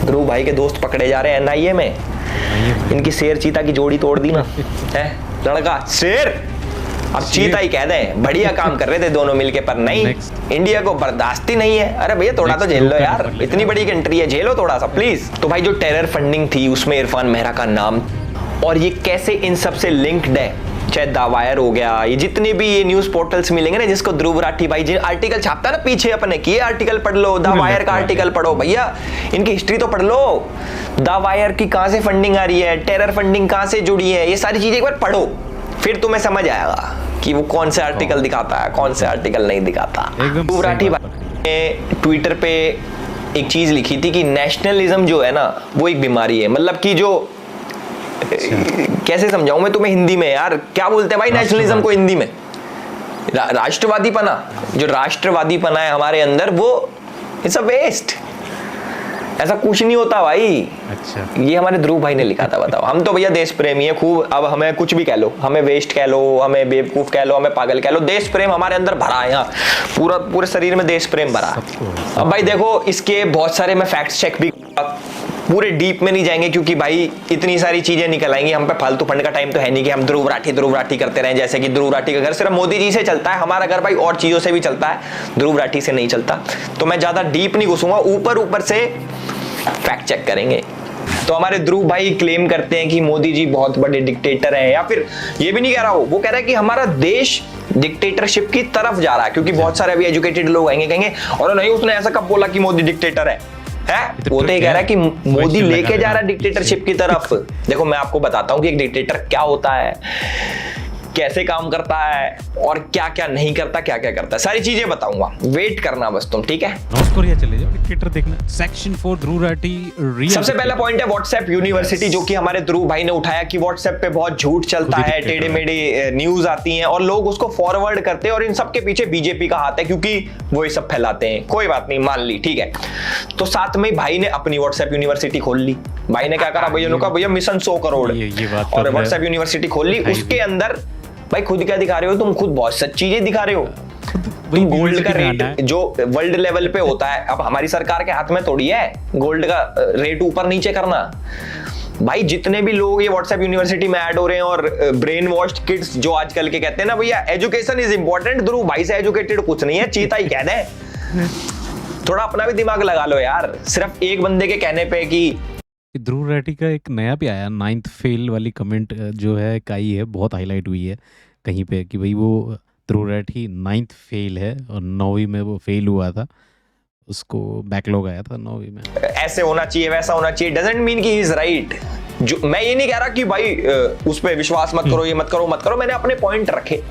ध्रुव भाई के दोस्त पकड़े जा रहे हैं एनआईए में। इनकी शेर चीता की जोड़ी तोड़ दी ना है, लड़का शेर अब चीता ही कह दें। बढ़िया काम कर रहे थे दोनों मिलके, पर नहीं, इंडिया को बर्दाश्त ही नहीं है। अरे भैया थोड़ा तो झेल लो यार, इतनी बड़ी कंट्री है, झेलो थोड़ा सा प्लीज। तो भाई जो टेरर फंडिंग थी उसमें इरफान मेहरा का नाम, और ये कैसे इन सब से लिंक्ड है, चाहे द वायर हो गया, ये जितने भी ये न्यूज पोर्टल्स मिलेंगे ना, जिसको ध्रुव राठी भाई जिन आर्टिकल छापता है ना पीछे अपने, कि ये आर्टिकल पढ़ लो, द वायर का आर्टिकल पढ़ो, भैया इनकी हिस्ट्री तो पढ़ लो। द वायर की कहां से फंडिंग आ रही है, टेरर फंडिंग कहां से जुड़ी है, ये सारी चीजें एक बार पढ़ो, फिर तुम्हें समझ आएगा कि वो कौन से आर्टिकल दिखाता है, कौन से आर्टिकल नहीं दिखाता। ध्रुव राठी भाई ने ट्विटर पे एक चीज लिखी थी कि नेशनलिज्म जो है ना वो एक बीमारी है। मतलब कि जो कैसे समझाऊं मैं तुम्हें हिंदी में, यार क्या बोलते हैं भाई नेशनलिज्म को हिंदी में? राष्ट्रवादी पना, जो राष्ट्रवादी पना है हमारे अंदर, वो इट्स अ वेस्ट, ऐसा कुछ नहीं होता भाई। अच्छा, ये हमारे ध्रुव भाई ने लिखा था। बताओ, हम तो भैया देश प्रेमी है खूब, अब हमें कुछ भी कह लो, हमें वेस्ट कह लो, हमें बेवकूफ कह लो, हमें पागल कह लो, देश प्रेम हमारे अंदर भरा है, यहाँ पूरे शरीर में देश प्रेम भरा है। अब भाई देखो, इसके बहुत सारे मैं फैक्ट चेक भी, पूरे डीप में नहीं जाएंगे क्योंकि भाई इतनी सारी चीजें निकल आएंगी, हम पे फालतू फंड का टाइम तो है नहीं कि हम ध्रुव राठी करते रहें। जैसे कि ध्रुव राठी का घर सिर्फ मोदी जी से चलता है, हमारा घर भाई और चीजों से भी चलता है, ध्रुव राठी से नहीं चलता। तो मैं ज्यादा डीप नहीं घुसूंगा, ऊपर से फैक्ट चेक करेंगे। तो हमारे ध्रुव भाई क्लेम करते हैं कि मोदी जी बहुत बड़े डिक्टेटर हैं, या फिर ये भी नहीं कह रहा वो कह रहा है कि हमारा देश डिक्टेटरशिप की तरफ जा रहा है। क्योंकि बहुत सारे अभी एजुकेटेड लोग आएंगे कहेंगे और नहीं उसने ऐसा कब बोला कि मोदी डिक्टेटर है? वो तो ये कह रहा है कि मोदी लेके जा रहा है डिक्टेटरशिप की तरफ। देखो मैं आपको बताता हूं कि एक डिक्टेटर क्या होता है, कैसे काम करता है और क्या क्या नहीं करता, क्या क्या करता है, सारी चीजें बताऊंगा, वेट करना बस तुम, ठीक है? नॉर्थ कोरिया चले जाओ, डिक्टेटर देखना। Section 4 Dhruv Rathee real. सबसे पहला पॉइंट है व्हाट्सएप यूनिवर्सिटी, जो कि हमारे ध्रुव भाई ने उठाया कि व्हाट्सएप पे बहुत झूठ चलता है, टेढ़े मेढ़े न्यूज आती हैं और लोग उसको फॉरवर्ड करते हैं, और इन सब के पीछे बीजेपी का हाथ है क्योंकि वो ये सब फैलाते हैं। कोई बात नहीं, मान ली, ठीक है। तो साथ में भाई ने अपनी व्हाट्सएप यूनिवर्सिटी खोल ली। भाई ने क्या करा भैया, उन्होंने कहा भैया मिशन 100 करोड़, और व्हाट्सएप यूनिवर्सिटी खोल ली। उसके अंदर भाई खुद क्या दिखा रहे हो तुम, खुद बहुत सच चीजें दिखा रहे हो। तुम गोल्ड का रेट जो वर्ल्ड लेवल पे होता है, अब हमारी सरकार के हाथ में थोड़ी है गोल्ड का रेट ऊपर नीचे करना। भाई जितने भी लोग ये व्हाट्सएप यूनिवर्सिटी में ऐड हो रहे हैं और ब्रेन वॉश्ड किड्स जो आजकल के कहते हैं ना भैया एजुकेशन इज इंपॉर्टेंट, ध्रुव भाई से एजुकेटेड कुछ नहीं है, चीता ही कह दें। थोड़ा अपना भी दिमाग लगा लो यार, सिर्फ एक बंदे के कहने पे कि ध्रुव राठी का एक नया भी आया 9th फेल वाली कमेंट जो है एक आई है, बहुत हाईलाइट हुई है कहीं पे कि भाई वो ध्रुव राठी 9th फेल है और 9वीं में वो फेल हुआ था, उसको बैकलॉग आया था 9वीं में। ऐसे होना चाहिए वैसा होना चाहिए, डजंट मीन कि ही इज राइट। जो मैं ये नहीं कह रहा कि भाई उस पर विश्वास मत करो, ये मत करो मत करो, मैंने अपने पॉइंट रखे।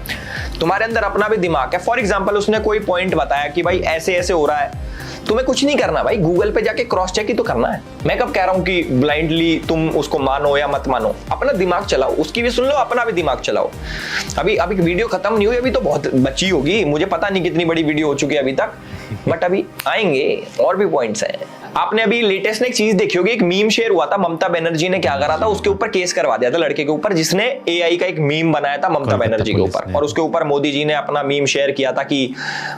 तुम्हारे अंदर अपना भी दिमाग है। फॉर एग्जाम्पल उसने कोई पॉइंट बताया कि भाई ऐसे ऐसे हो रहा है, तुम्हें कुछ नहीं करना भाई, गूगल पे जाके क्रॉस चेक ही तो करना है। मैं कब कह रहा हूं कि ब्लाइंडली तुम उसको मानो या मत मानो, अपना दिमाग चलाओ, उसकी भी सुन लो, अपना भी दिमाग चलाओ। अभी वीडियो खत्म नहीं हुई, अभी तो बहुत बची होगी, मुझे पता नहीं कितनी बड़ी वीडियो हो चुकी है अभी तक, बट अभी आएंगे और भी पॉइंट्स हैं। आपने अभी लेटेस्ट ने एक चीज देखी होगी, एक मीम शेयर हुआ था, ममता बनर्जी ने क्या करा था, उसके ऊपर केस करवा दिया था लड़के के ऊपर जिसने एआई का एक मीम बनाया था ममता बनर्जी के ऊपर, और उसके ऊपर मोदी जी ने अपना मीम शेयर किया था कि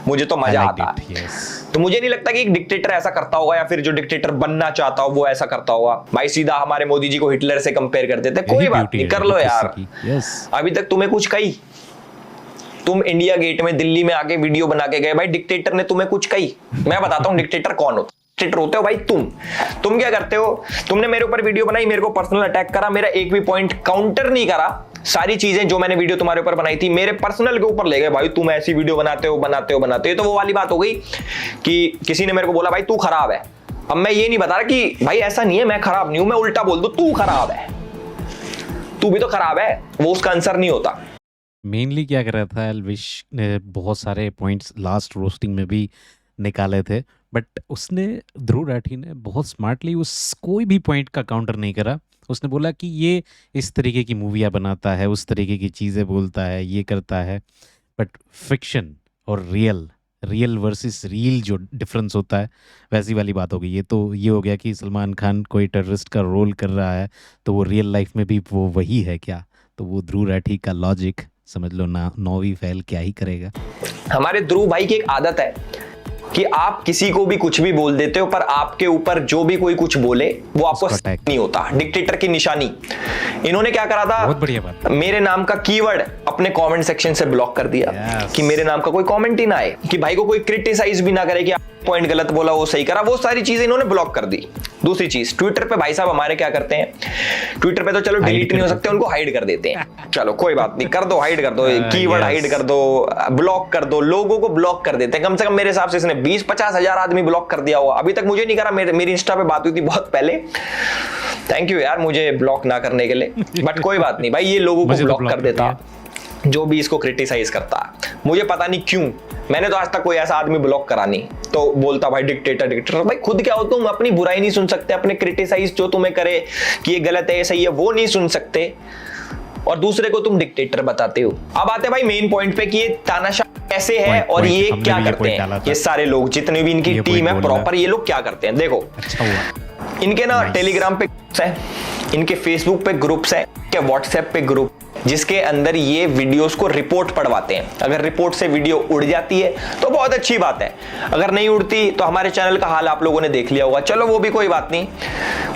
मुझे तो मजा आता है। तो मुझे नहीं लगता कि एक डिक्टेटर ऐसा करता होगा, या फिर जो डिक्टेटर बनना चाहता हो वो ऐसा करता होगा। भाई सीधा हमारे मोदी जी को हिटलर से कंपेयर करते थे, कोई बात नहीं, कर लो यार। अभी तक तुम्हें कुछ कही? तुम इंडिया गेट में दिल्ली में आके वीडियो बना के गए, भाई डिक्टेटर ने तुम्हें कुछ कही? मैं बताता हूं डिक्टेटर कौन होता। डिक्टेटर होते हो भाई तुम क्या करते हो? तुमने मेरे ऊपर वीडियो बनाई, मेरे को पर्सनल अटैक करा, मेरा एक भी पॉइंट काउंटर नहीं करा, सारी चीजें जो मैंने वीडियो तुम्हारे ऊपर बनाई थी मेरे पर्सनल के ऊपर ले गए, भाई तुम ऐसी वीडियो बनाते हो। तो वो वाली बात हो गई कि किसी ने मेरे को बोला भाई तू खराब है। अब मैं ये नहीं बता रहा कि भाई ऐसा नहीं है, मैं खराब नहीं हूं, मैं उल्टा बोल दूं तू खराब है, तू भी तो खराब है, वो उसका आंसर नहीं होता। मेनली क्या कर रहा था एल्विश ने, बहुत सारे पॉइंट्स लास्ट रोस्टिंग में भी निकाले थे, बट उसने ध्रुव राठी ने बहुत स्मार्टली उस कोई भी पॉइंट का काउंटर नहीं करा। उसने बोला कि ये इस तरीके की मूवियाँ बनाता है, उस तरीके की चीज़ें बोलता है, ये करता है, बट फिक्शन और रियल वर्सेस रील जो डिफरेंस होता है वैसी वाली बात हो गई। ये तो ये हो गया कि सलमान खान कोई टेररिस्ट का रोल कर रहा है तो वो रियल लाइफ में भी वो वही है क्या? तो वो ध्रुव राठी का लॉजिक समझ लो ना, 9वीं फेल क्या ही करेगा। हमारे ध्रुव भाई की एक आदत है कि आप किसी को भी कुछ भी बोल देते हो, पर आपके ऊपर जो भी कोई कुछ बोले वो आपको नहीं होता। डिक्टेटर की निशानी इन्होंने क्या करा था, बहुत बढ़िया बात, मेरे नाम का कीवर्ड अपने कमेंट सेक्शन से ब्लॉक कर दिया कि मेरे नाम का कोई कमेंट ही ना आए, कि भाई को कोई क्रिटिसाइज भी ना करे कि पॉइंट गलत बोला वो सही करा, वो सारी चीजें इन्होंने ब्लॉक कर दी। दूसरी चीज, ट्विटर पे भाई साहब हमारे क्या करते हैं, ट्विटर पे तो चलो डिलीट नहीं हो सकते, उनको हाइड कर देते हैं, चलो कोई बात नहीं, कर दो, हाइड कर दो, कीवर्ड हाइड कर दो, ब्लॉक कर दो, लोगों को ब्लॉक कर देते हैं। कम से कम मेरे हिसाब से इसने 20-50 हजार आदमी ब्लॉक कर दिया हुआ, अभी तक मुझे नहीं करा, मेरी इंस्टा पे बात हुई थी बहुत पहले, थैंक यू यार मुझे ब्लॉक ना करने के लिए, बट कोई बात नहीं भाई, ये लोगों को ब्लॉक कर देता जो भी इसको क्रिटिसाइज करता। मुझे पता नहीं क्यों, मैंने तो आज तक कोई ऐसा आदमी ब्लॉक करा नहीं, तो बोलता भाई डिक्टेटर। भाई खुद क्या हो तुम, अपनी बुराई नहीं सुन सकते, अपने क्रिटिसाइज जो तुम्हें करे कि ये गलत है ये सही है वो नहीं सुन सकते, और दूसरे को तुम डिक्टेटर बताते हो। अब आते भाई मेन पॉइंट पे कि ये तानाशाह कैसे है और ये क्या करते हैं, ये सारे लोग जितने भी इनकी टीम है प्रॉपर, ये लोग क्या करते हैं देखो। इनके ना टेलीग्राम पे ग्रुप्स है, इनके फेसबुक पे ग्रुप्स है, इनके व्हाट्सएप पे ग्रुप जिसके अंदर ये वीडियोस को रिपोर्ट पढ़वाते हैं। अगर रिपोर्ट से वीडियो उड़ जाती है तो बहुत अच्छी बात है, अगर नहीं उड़ती तो हमारे चैनल का हाल आप लोगों ने देख लिया होगा, चलो वो भी कोई बात नहीं।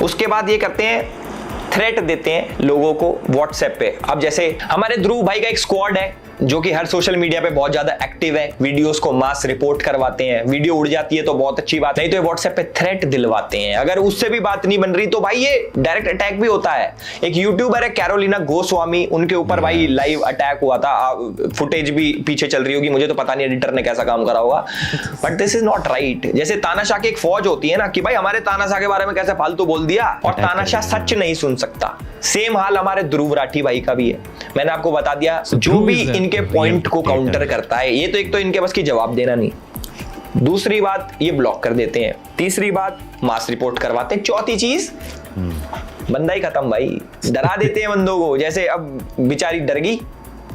उसके बाद ये करते हैं थ्रेट देते हैं लोगों को व्हाट्सएप पे। अब जैसे हमारे ध्रुव भाई का एक स्क्वाड है जो कि हर सोशल मीडिया पे बहुत ज्यादा एक्टिव है, वीडियोस को मास रिपोर्ट करवाते हैं, वीडियो उड़ जाती है तो बहुत अच्छी बात, नहीं तो ये व्हाट्सएप पे थ्रेट दिलवाते हैं। अगर उससे भी बात नहीं बन रही तो भाई ये डायरेक्ट अटैक भी होता है। एक यूट्यूबर है कैरोलिना गोस्वामी, उनके ऊपर भाई लाइव अटैक हुआ था, फुटेज भी पीछे चल रही होगी, मुझे तो पता नहीं एडिटर ने कैसा काम करा होगा, but this is not right. जैसे तानाशाह की एक फौज होती है ना कि भाई हमारे तानाशाह के बारे में कैसे फालतू बोल दिया, और तानाशाह सच नहीं सुन सकता। सेम हाल हमारे ध्रुव राठी भाई का भी है, मैंने आपको बता दिया। जो भी इनके पॉइंट को काउंटर करता है, ये तो एक तो इनके बस की जवाब देना नहीं, दूसरी बात ये ब्लॉक कर देते हैं, तीसरी बात मास रिपोर्ट करवाते हैं, चौथी चीज बंदा ही खत्म भाई, डरा देते हैं बंदों को। जैसे अब बेचारी डर गई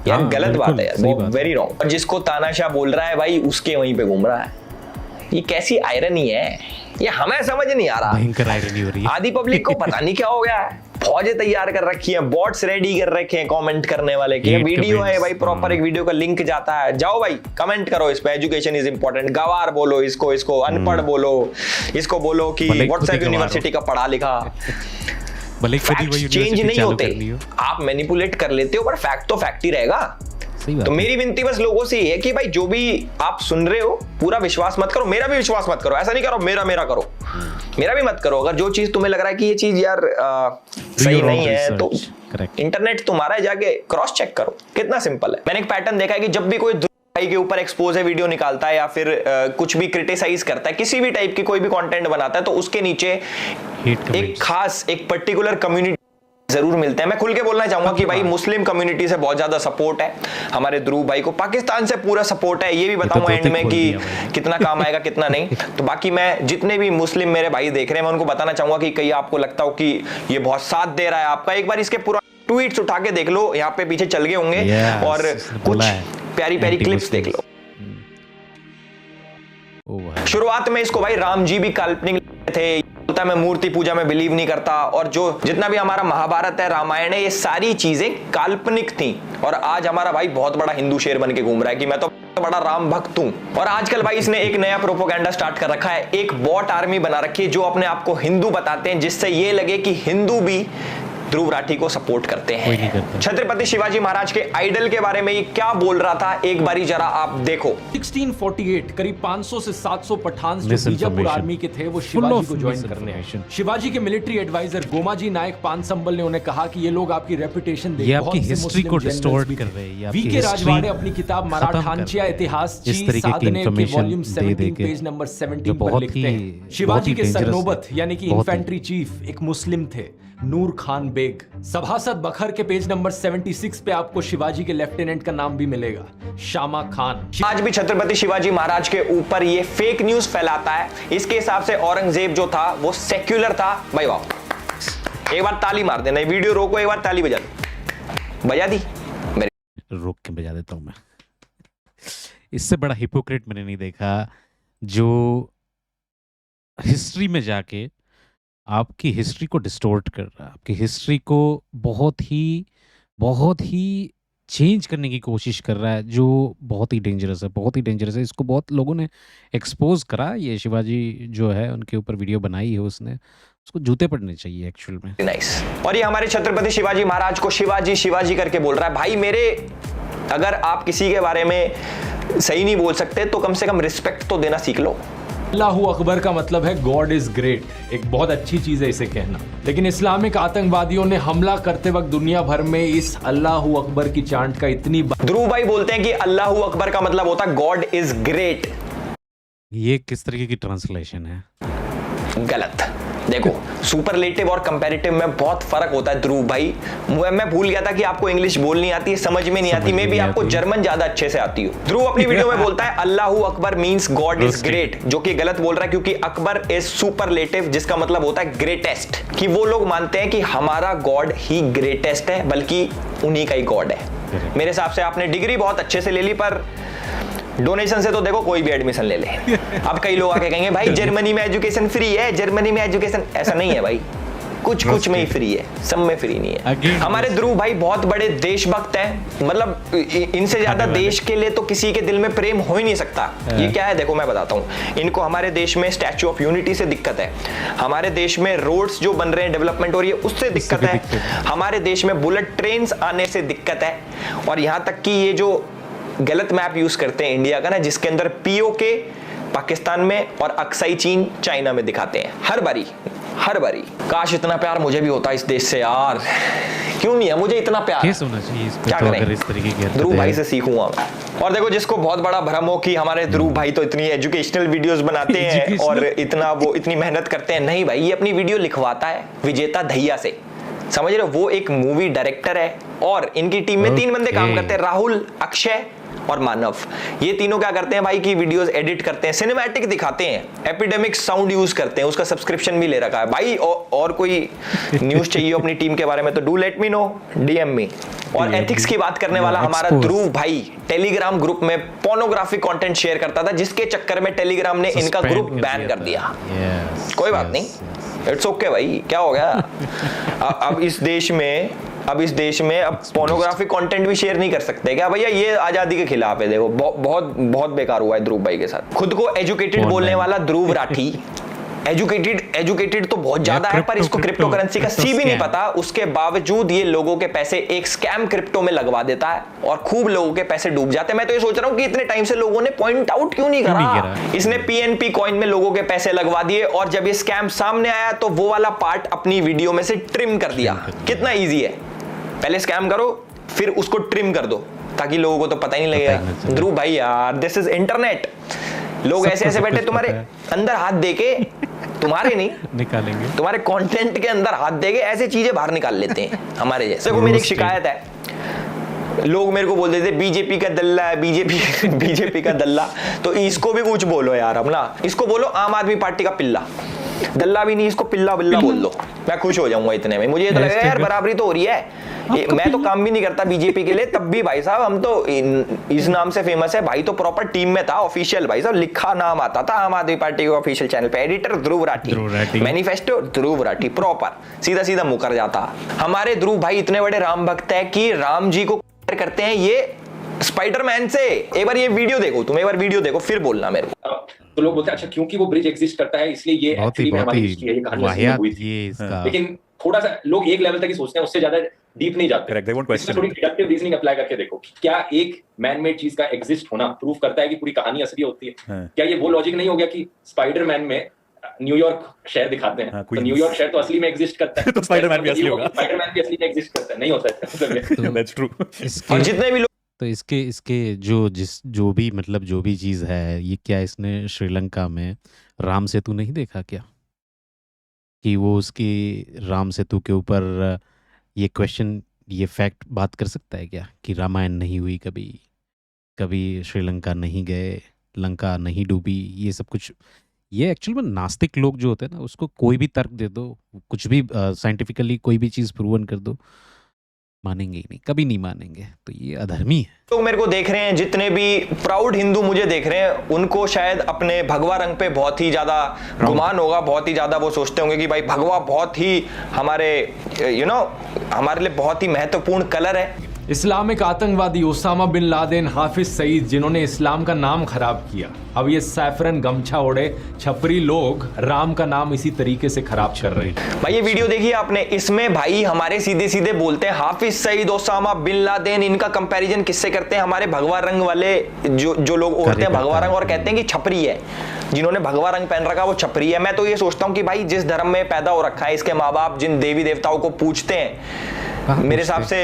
यार, गलत बात है यार, वेरी रॉन्ग। और जिसको तानाशाह बोल रहा है भाई उसके वहीं पे घूम रहा है, ये कैसी आयरनी है, ये हमें समझ नहीं आ रहा। भयंकर आयरनी हो रही है। आधी पब्लिक को पता नहीं क्या हो गया है, फौजें तैयार कर रखी हैं, बॉट्स रेडी कर रखे हैं कमेंट करने वाले के, वीडियो है भाई प्रॉपर, एक वीडियो का लिंक जाता है, जाओ भाई कमेंट करो इस पे, एजुकेशन इज इंपॉर्टेंट, गवार बोलो इसको अनपढ़ बोलो, इसको बोलो कि व्हाट्सएप यूनिवर्सिटी का पढ़ा लिखा। फैक्ट चेंज नहीं होते, आप मैनिपुलेट कर लेते हो, पर फैक्ट तो फैक्ट ही रहेगा। सही बात तो है। मेरी विनती बस लोगों से ये है कि भाई जो भी आप सुन रहे हो पूरा विश्वास मत करो, मेरा भी विश्वास मत करो, ऐसा नहीं करो मेरा करो, मेरा भी मत करो। अगर जो चीज तुम्हें लग रहा है कि ये चीज यार सही नहीं है तो इंटरनेट तुम्हारा है, जाके क्रॉस चेक करो, कितना सिंपल है। मैंने एक पैटर्न देखा है कि जब भी कोई भाई के ऊपर एक्सपोज है वीडियो निकालता है या फिर कुछ भी क्रिटिसाइज करता है, किसी भी टाइप की कोई भी कंटेंट बनाता है, तो उसके नीचे एक खास एक पर्टिकुलर कम्युनिटी जरूर मिलते हैं। मैं खुल के बोलना चाहूंगा कि भाई मुस्लिम कम्युनिटी से बहुत ज्यादा सपोर्ट है हमारे ध्रुव भाई को, पाकिस्तान से पूरा सपोर्ट है, ये भी बताऊंगा एंड में कि कितना काम आएगा कितना नहीं। तो बाकी मैं जितने भी मुस्लिम मेरे भाई देख रहे हैं मैं उनको बताना चाहूंगा कि कहीं आपको लगता हो कि ये बहुत साथ दे रहा है आपका, एक बार इसके पूरा ट्वीट्स उठा के देख लो, यहाँ पे पीछे चल गए होंगे और कुछ प्यारी प्यारी क्लिप्स देख लो। शुरुआत में इसको भाई राम जी भी काल्पनिक थे, बोलता मैं मूर्ति पूजा में बिलीव नहीं करता, और जो जितना भी हमारा महाभारत है रामायण है ये सारी चीजें काल्पनिक थी। और आज हमारा भाई बहुत बड़ा हिंदू शेर बन के घूम रहा है कि मैं तो बड़ा राम भक्त हूं। और आजकल भाई इसने एक नया प्रोपोगेंडा स्टार्ट कर रखा है, एक बॉट आर्मी बना रखी है जो अपने आप को हिंदू बताते हैं, जिससे ये लगे कि हिंदू भी ध्रुव राठी को सपोर्ट करते हैं। छत्रपति शिवाजी महाराज के आइडल के बारे में ये क्या बोल रहा था एक बारी जरा आप देखो। 1648 करीब 500 से 700 पठान जो बीजापुर आर्मी के थे वो शिवाजी को ज्वाइन करने आए। शिवाजी के मिलिट्री एडवाइजर गोमाजी नायक पानसंबल ने उन्हें कहा कि ये लोग आपकी रेपुटेशन देख, आपकी हिस्ट्री को डिस्टॉर्ट कर रहे हैं। वीके राजवाड़े अपनी किताब मराठांचिया इतिहास वॉल्यूम 17 पेज नंबर 17 पर लिखते हैं शिवाजी के सरनोबत यानी कि इन्फेंट्री चीफ एक मुस्लिम थे, नूर खान बेग। सभासद बखर के पेज नंबर 76 पे आपको शिवाजी के लेफ्टिनेंट का नाम भी मिलेगा, शामा खान। आज भी छत्रपति शिवाजी महाराज के ऊपर ये फेक न्यूज फैलाता है। इसके हिसाब से औरंगजेब जो था वो सेक्युलर था। भाई वाह, एक बार ताली मार देना, वीडियो रोको, एक बार ताली बजा दी। रोक के बजा देता हूं मैं। इससे बड़ा हिपोक्रेट मैंने नहीं देखा जो हिस्ट्री में जाके आपकी हिस्ट्री को डिस्टोर्ट कर रहा है, आपकी हिस्ट्री को बहुत ही चेंज करने की कोशिश कर रहा है, जो बहुत ही डेंजरस है। इसको बहुत लोगों ने एक्सपोज करा। ये शिवाजी जो है उनके ऊपर वीडियो बनाई है उसने, उसको जूते पड़ने चाहिए एक्चुअल में। नाइस। और ये हमारे छत्रपति शिवाजी महाराज को शिवाजी करके बोल रहा है। भाई मेरे, अगर आप किसी के बारे में सही नहीं बोल सकते तो कम से कम रिस्पेक्ट तो देना सीख लो। अल्लाहू अकबर का मतलब है गॉड इज ग्रेट, एक बहुत अच्छी चीज है इसे कहना। लेकिन इस्लामिक आतंकवादियों ने हमला करते वक्त दुनिया भर में इस अल्लाहू अकबर की चांट का इतनी ध्रुव भाई बोलते हैं कि अल्लाहू अकबर का मतलब होता है गॉड इज ग्रेट। ये किस तरीके की ट्रांसलेशन है? गलत। देखो सुपरलेटिव और कंपैरेटिव में बहुत फर्क होता है ध्रुव भाई। मैं भूल गया था कि आपको इंग्लिश बोलनी आती है, समझ में नहीं आती, मे बी आपको जर्मन ज्यादा अच्छे से आती हो। ध्रुव अपनी वीडियो में बोलता है Allahu Akbar means God is great, जो कि गलत बोल रहा है क्योंकि अकबर इज सुपरलेटिव जिसका मतलब होता है ग्रेटेस्ट, कि वो लोग मानते हैं कि हमारा गॉड ही ग्रेटेस्ट है, बल्कि उन्हीं का ही गॉड है। मेरे हिसाब से आपने डिग्री बहुत अच्छे से ले ली, पर डोनेशन से तो देखो कोई भी एडमिशन ले ले। अब कई लोग आके कहेंगे भाई जर्मनी में एजुकेशन फ्री है, जर्मनी में एजुकेशन, ऐसा नहीं है भाई, कुछ में ही फ्री है, सब में फ्री नहीं है। हमारे ध्रुव भाई बहुत बड़े देशभक्त हैं, मतलब इनसे ज्यादा देश के लिए तो किसी के दिल में प्रेम हो ही नहीं सकता। ये क्या है देखो मैं बताता हूँ। इनको हमारे देश में स्टैच्यू ऑफ यूनिटी से दिक्कत है, हमारे देश में रोड्स जो बन रहे हैं डेवलपमेंट हो रही है उससे दिक्कत है, हमारे देश में बुलेट ट्रेन आने से दिक्कत है, और यहाँ तक कि ये जो गलत मैप यूज करते हैं इंडिया का ना, जिसके अंदर पीओके पाकिस्तान में और अक्साई चीन चाइना में दिखाते हैं हर बारी। काश इतना प्यार मुझे भी होता इस देश से यार, क्यों नहीं है मुझे इतना प्यार? होना चाहिए क्या करें, इस तरीके के ध्रुव भाई से सीखूंगा मैं। और देखो जिसको बहुत बड़ा भ्रम हो कि हमारे ध्रुव भाई तो इतनी एजुकेशनल वीडियोस बनाते हैं और इतनी मेहनत करते हैं, नहीं भाई, ये अपनी वीडियो लिखवाता है विजेता दहिया से, समझ रहे हो? वो एक मूवी डायरेक्टर है और इनकी टीम में 3 बंदे काम करते हैं, राहुल, अक्षय और मानव। ये तीनों क्या करते हैं भाई कि वीडियोस एडिट करते हैं, सिनेमैटिक दिखाते हैं, एपिडेमिक साउंड यूज करते हैं, उसका सब्सक्रिप्शन भी ले रखा है भाई। और कोई न्यूज चाहिए अपनी टीम के बारे में तो do let me know, DM me. और एथिक्स की बात करने वाला हमारा ध्रुव भाई टेलीग्राम ग्रुप में पोर्नोग्राफिक कंटेंट शेयर करता था, जिसके चक्कर में टेलीग्राम ने इनका ग्रुप बैन कर दिया। कोई बात नहीं, इट्स ओके भाई, क्या हो गया। अब इस देश में अब पोर्नोग्राफिक कंटेंट भी शेयर नहीं कर सकते क्या भैया? ये आजादी के खिलाफ है। देखो बहुत बेकार हुआ है ध्रुव भाई के साथ। खुद को एजुकेटेड बोलने वाला ध्रुव राठी एजुकेटेड तो बहुत ज्यादा है, पर इसको क्रिप्टो करेंसी का सी भी नहीं पता। उसके बावजूद ये लोगों के पैसे एक स्कैम क्रिप्टो में लगवा देता है और खूब लोगों के पैसे डूब जाते हैं। मैं तो ये सोच रहा हूं कि इतने टाइम से लोगों ने पॉइंट आउट क्यों नहीं करा। इसने पीएनपी कॉइन में लोगों के पैसे लगवा दिए और जब ये स्कैम सामने आया तो वो वाला पार्ट अपनी वीडियो में से ट्रिम कर दिया। कितना ईजी है, पहले स्कैम करो फिर उसको ट्रिम कर दो ताकि लोगों को तो पता ही नहीं लगेगा। ध्रुव भाई यार, दिस इज इंटरनेट। लोग ऐसे ऐसे बैठे तुम्हारे अंदर हाथ देके, तुम्हारे नहीं निकालेंगे, तुम्हारे कंटेंट के अंदर हाथ देके ऐसे चीजें बाहर निकाल लेते हैं हमारे जैसे। को मेरी एक शिकायत है, लोग मेरे को बोलते थे बीजेपी का दल्ला है, बीजेपी का दल्ला। तो इसको भी कुछ बोलो यार, अब ना इसको बोलो आम आदमी पार्टी का पिल्ला। दल्ला भी नहीं, इसको पिल्ला बिल्ला बोल दो, मैं खुश हो जाऊंगा इतने में। मुझे ये तो लगेगा यार बराबरी तो हो रही है। मैं तो काम भी नहीं करता बीजेपी के लिए, तब भी भाई साहब हम तो इस नाम से फेमस है। भाई तो प्रॉपर टीम में था, ऑफिशियल भाई साहब लिखा नाम आता था आम आदमी पार्टी के ऑफिशियल चैनल पे, editor Dhruv Rathee, manifesto Dhruv Rathee, proper सीधा सीधा मुकर जाता। हमारे ध्रुव भाई इतने बड़े राम भक्त है कि राम जी को करते हैं ये स्पाइडरमैन से। एक बार ये वीडियो देखो, तुम एक बार वीडियो देखो फिर बोलना मेरे को। तो लोग बोलते हैं अच्छा क्योंकि वो ब्रिज एग्जिस्ट करता है इसलिए ये एक्चुअली में हमारी हिस्ट्री है, ये कहानी हुई थी। लेकिन थोड़ा सा लोग एक लेवल तक ही सोचते हैं, उससे ज्यादा डीप नहीं जाते। इसमें थोड़ी डिडक्टिव रीजनिंग अप्लाई करके देखो कि क्या एक मैन मेड चीज का एग्जिस्ट होना प्रूव करता है कि पूरी कहानी असली होती है। क्या ये वो लॉजिक नहीं हो गया कि स्पाइडरमैन में न्यूयॉर्क शहर दिखाते हैं, तो न्यूयॉर्क शहर तो असली में एग्जिस्ट करता है, तो स्पाइडरमैन भी असली होगा, स्पाइडरमैन भी असली में एग्जिस्ट करता है। नहीं होता है, दैट्स ट्रू। और जितने भी तो इसके जो भी चीज़ है, ये क्या इसने श्रीलंका में राम सेतु नहीं देखा क्या, कि वो उसकी राम सेतु के ऊपर ये क्वेश्चन, ये फैक्ट बात कर सकता है क्या कि रामायण नहीं हुई कभी श्रीलंका नहीं गए, लंका नहीं डूबी, ये सब कुछ। ये एक्चुअल में नास्तिक लोग जो होते हैं ना, उसको कोई भी तर्क दे दो, कुछ भी साइंटिफिकली कोई भी चीज़ प्रूवन कर दो, मानेंगे ही नहीं, कभी नहीं मानेंगे। तो ये अधर्मी है। लोग मेरे को देख रहे हैं, जितने भी प्राउड हिंदू मुझे देख रहे हैं, उनको शायद अपने भगवा रंग पे बहुत ही ज्यादा गुमान होगा, बहुत ही ज्यादा वो सोचते होंगे कि भाई भगवा बहुत ही हमारे हमारे लिए बहुत ही महत्वपूर्ण कलर है। इस्लामिक आतंकवादी Osama bin Laden, Hafiz Saeed, जिन्होंने इस्लाम का नाम खराब किया, अब ये सैफरन गमछा ओढ़े छपरी लोग राम का नाम इसी तरीके से खराब कर रहे हैं। भाई ये वीडियो देखिए आपने, इसमें भाई हमारे सीधे सीधे बोलते हैं Hafiz Saeed, Osama bin Laden, इनका कंपैरिजन किससे करते हैं? हमारे भगवा रंग वाले जो लोग ओढ़ते हैं भगवा रंग, और कहते हैं कि छपरी है, जिन्होंने भगवा रंग पहन रखा वो छपरी है। मैं तो ये सोचता हूँ कि भाई जिस धर्म में पैदा हो रखा है, इसके माँ बाप जिन देवी देवताओं को पूजते हैं, मेरे हिसाब से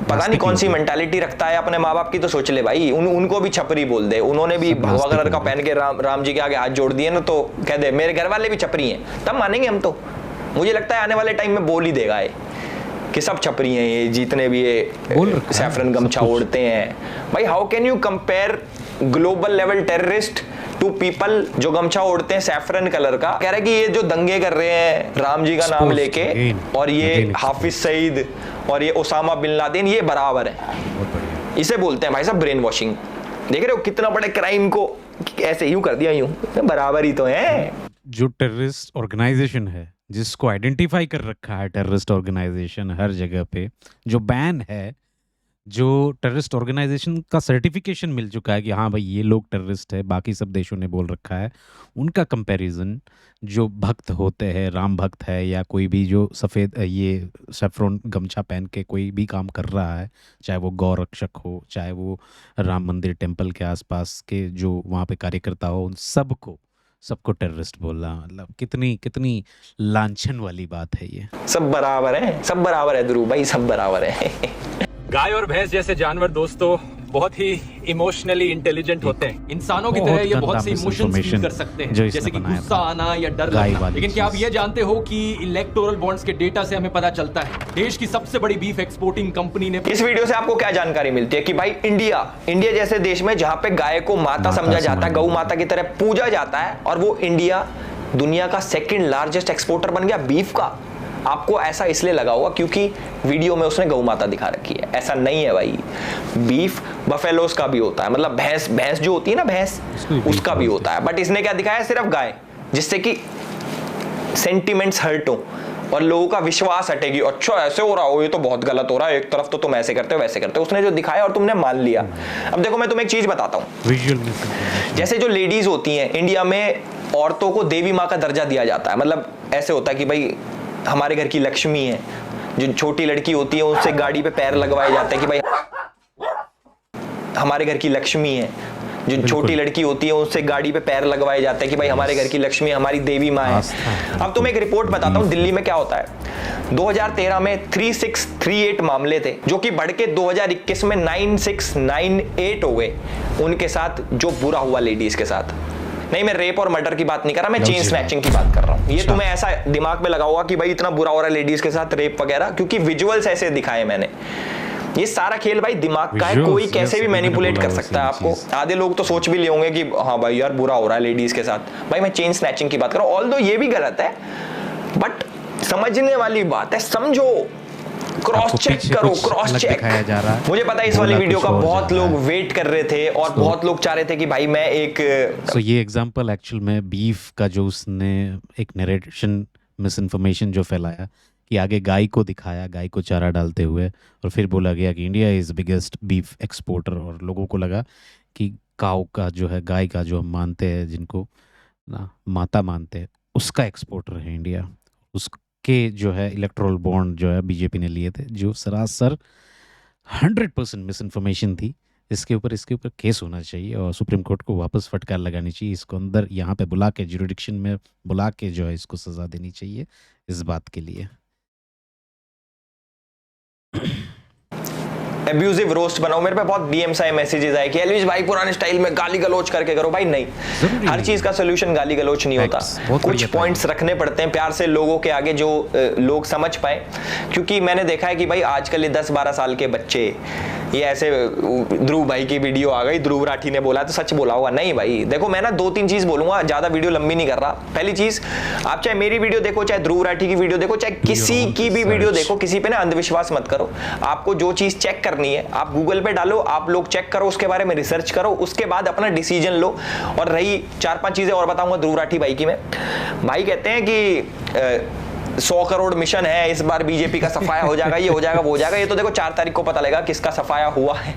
पता नहीं कौन सी मेंटालिटी रखता है अपने माँ बाप की, तो सोच ले भाई उनको भी छपरी बोल दे। उन्होंने भी भगवा कलर का पहन के राम जी के आगे हाथ जोड़ दिए ना, तो कह दे मेरे घर वाले भी छपरी हैं, तब मानेंगे हम। तो मुझे लगता है आने वाले टाइम में बोल ही देगा ये कि सब छपरी हैं, ये जितने भी ये सैफरन गमछा ओढ़ते हैं। भाई how can you compare global level terrorist to people जो गमछा ओढ़ते हैं सैफरन कलर का? कह रहा है कि ये जो दंगे कर रहे हैं राम जी का नाम लेके, और ये हाफिज सईद और ये ओसामा बिन लादेन, ये बराबर है। इसे बोलते हैं भाई साहब ब्रेन वॉशिंग। देख रहे हो कितना बड़े क्राइम को ऐसे यूं कर दिया, यूं बराबर ही तो है। जो टेररिस्ट ऑर्गेनाइजेशन है, जिसको आइडेंटिफाई कर रखा है टेररिस्ट ऑर्गेनाइजेशन हर जगह पे, जो बैन है, जो टेररिस्ट ऑर्गेनाइजेशन का सर्टिफिकेशन मिल चुका है कि हाँ भाई ये लोग टेररिस्ट है, बाकी सब देशों ने बोल रखा है, उनका कंपैरिजन जो भक्त होते हैं, राम भक्त है या कोई भी जो सफ़ेद ये सैफरन गमछा पहन के कोई भी काम कर रहा है, चाहे वो गौ रक्षक हो, चाहे वो राम मंदिर टेम्पल के आसपास के जो वहाँ पे कार्यकर्ता हो, उन सबको टेररिस्ट बोलना, मतलब कितनी लांछन वाली बात है ये। सब बराबर है ध्रुव भाई, सब बराबर है। गाय और भैंस जैसे जानवर दोस्तों बहुत ही इमोशनली इंटेलिजेंट होते हैं। इंसानों की तरह ये बहुत से इमोशंस फील कर सकते हैं, जैसे कि गुस्सा आना या डर लगना। लेकिन क्या आप ये जानते हो कि इलेक्टोरल बॉन्ड्स के डेटा से हमें पता चलता है देश की सबसे बड़ी बीफ एक्सपोर्टिंग कंपनी ने। इस वीडियो से आपको क्या जानकारी मिलती है कि भाई इंडिया जैसे देश में जहां पे गाय को माता समझा जाता है, गौ माता की तरह पूजा जाता है, और वो इंडिया दुनिया का सेकंड लार्जेस्ट एक्सपोर्टर बन गया बीफ का। आपको ऐसा इसलिए लगा होगा क्योंकि वीडियो में उसने गौ माता दिखा रखी है। ऐसा नहीं है भाई, बीफ बफेलोस का भी होता है, मतलब भैंस जो होती है ना, भैंस उसका भी होता है। बट इसने क्या दिखाया? सिर्फ गाय, जिससे कि सेंटिमेंट्स हर्ट हो। और लोगों का विश्वास हटेगी, अच्छा ऐसे हो रहा हो, ये तो बहुत गलत हो रहा है, एक तरफ तो तुम ऐसे करते हो वैसे करते हो। उसने जो दिखाया और तुमने मान लिया। अब देखो मैं तुम्हें एक चीज बताता हूँ, जैसे जो लेडीज होती हैं इंडिया में, औरतों को देवी माँ का दर्जा दिया जाता है। मतलब ऐसे होता है कि भाई हमारे घर की लक्ष्मी है। जो छोटी लड़की होती है उससे गाड़ी पे पैर लगवाए जाते हैं कि भाई हमारे घर की लक्ष्मी है। जो छोटी लड़की होती है उससे गाड़ी पे पैर लगवाए जाते हैं कि भाई हमारे घर की लक्ष्मी हमारी देवी माँ है। अब तुम्हें एक रिपोर्ट बताता हूँ दिल्ली में क्या होता है। 2013 में 3638 मामले थे जो कि बढ़ के 2021 में 9698 हो गए उनके साथ जो बुरा हुआ लेडीज के साथ। नहीं, मैं रेप और मर्डर की बात नहीं कर रहा, मैं चेन स्नैचिंग की बात कर रहा हूँ। ये तुम्हें ऐसा दिमाग में लगा होगा कि भाई इतना बुरा हो रहा है लेडीज के साथ रेप वगैरह, क्योंकि विजुअल्स ऐसे दिखाए मैंने। ये सारा खेल भाई दिमाग का है, कोई कैसे भी मैनिपुलेट कर सकता है आपको। आधे लोग तो सोच भी ले होंगे कि हाँ भाई यार बुरा हो रहा है लेडीज के साथ। भाई मैं चेन स्नैचिंग की बात कर रहा हूँ, ऑल्दो ये भी गलत है, बट समझने वाली बात है, समझो, क्रॉस चेक करो, क्रॉस चेक। मुझे पता है इस वाली वीडियो का बहुत लोग वेट कर रहे थे और बहुत लोग चाह रहे थे कि भाई मैं एक ये एग्जांपल एक्चुअल में बीफ का जो उसने एक नरेशन मिस इन्फॉर्मेशन जो फैलाया कि आगे गाय को दिखाया, गाय को चारा डालते हुए, और फिर बोला गया कि India is biggest beef exporter, और लोगों को लगा कि काऊ का जो है, गाय का जो हम मानते हैं, जिनको ना माता मानते हैं, उसका एक्सपोर्टर है इंडिया। उसके जो है इलेक्टोरल बॉन्ड जो है बीजेपी ने लिए थे, जो सरासर 100% मिस इन्फॉर्मेशन थी। इसके ऊपर केस होना चाहिए और सुप्रीम कोर्ट को वापस फटकार लगानी चाहिए। इसको अंदर यहाँ पे बुला के, ज्यूरिडिक्शन में बुला के जो है इसको सज़ा देनी चाहिए इस बात के लिए। एब्यूजिव रोस्ट बनाओ। मेरे पे बहुत डीएम्स आए, मैसेजेस आए कि एलविश भाई पुराने स्टाइल में गाली गलोच करके करो। भाई नहीं, हर चीज का सोल्यूशन गाली गलोच नहीं होता। कुछ पॉइंट्स रखने पड़ते हैं प्यार से लोगों के आगे, जो लोग समझ पाए। क्योंकि मैंने देखा है कि भाई आजकल ये 10-12 साल के बच्चे, ये ऐसे ध्रुव भाई की वीडियो आ गई, ध्रुव राठी ने बोला तो सच बोला होगा। नहीं भाई देखो, मैं ना 2-3 चीज बोलूंगा, ज्यादा वीडियो लंबी नहीं कर रहा। पहली चीज, आप चाहे मेरी वीडियो देखो, चाहे ध्रुव राठी की वीडियो देखो, चाहे किसी की भी वीडियो देखो, किसी पे ना अंधविश्वास मत करो। आपको जो चीज चेक करनी है आप गूगल पे डालो, आप लोग चेक करो, उसके बारे में रिसर्च करो, उसके बाद अपना डिसीजन लो। और रही 4-5 चीजें और बताऊंगा ध्रुव राठी भाई की। मैं भाई कहते हैं कि 100 करोड़ मिशन है, इस बार बीजेपी का सफाया हो जाएगा, ये हो जाएगा, वो हो जाएगा। ये तो देखो 4 तारीख को पता लगेगा किसका सफाया हुआ है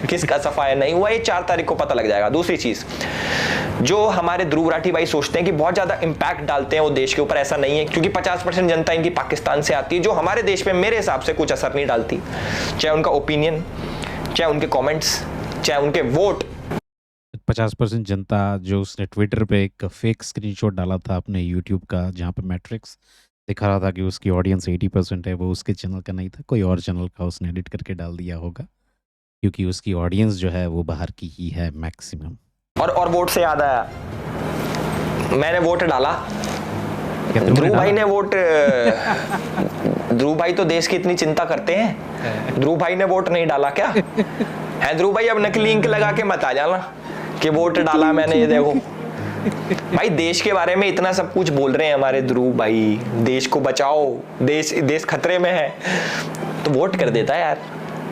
किसका सफाया नहीं हुआ, ये 4 तारीख को पता लग जाएगा। दूसरी चीज, जो हमारे ध्रुव राठी भाई सोचते हैं कि बहुत ज्यादा इंपैक्ट डालते हैं वो देश के ऊपर, ऐसा नहीं है। क्योंकि 50% जनता इनकी पाकिस्तान से आती है, जो हमारे देश पे मेरे हिसाब से कुछ असर नहीं डालती। चाहे उनका ओपिनियन, चाहे उनके कमेंट्स, चाहे उनके वोट। 50% जनता, जो उसने ट्विटर पे एक फेक स्क्रीनशॉट डाला था अपने यूट्यूब का, जहाँ पे मैट्रिक्स दिखा रहा था कि उसकी ऑडियंस 80% है, वो उसके चैनल का नहीं था, कोई और चैनल का उसने एडिट करके डाल दिया होगा, क्योंकि उसकी ऑडियंस जो है वो बाहर की ही है मैक्सिमम। और वोट से याद आया, मैंने वोट डाला, ध्रुव भाई ने वोट ध्रुव भाई तो देश की इतनी चिंता करते हैं, ध्रुव भाई ने वोट नहीं डाला क्या है? ध्रुव भाई अब नकली इंक लगा के मत आ जाना कि वोट डाला मैंने, ये देखो भाई देश के बारे में इतना सब कुछ बोल रहे हैं हमारे ध्रुव भाई, देश को बचाओ, देश खतरे में है, तो वोट कर देता है यार।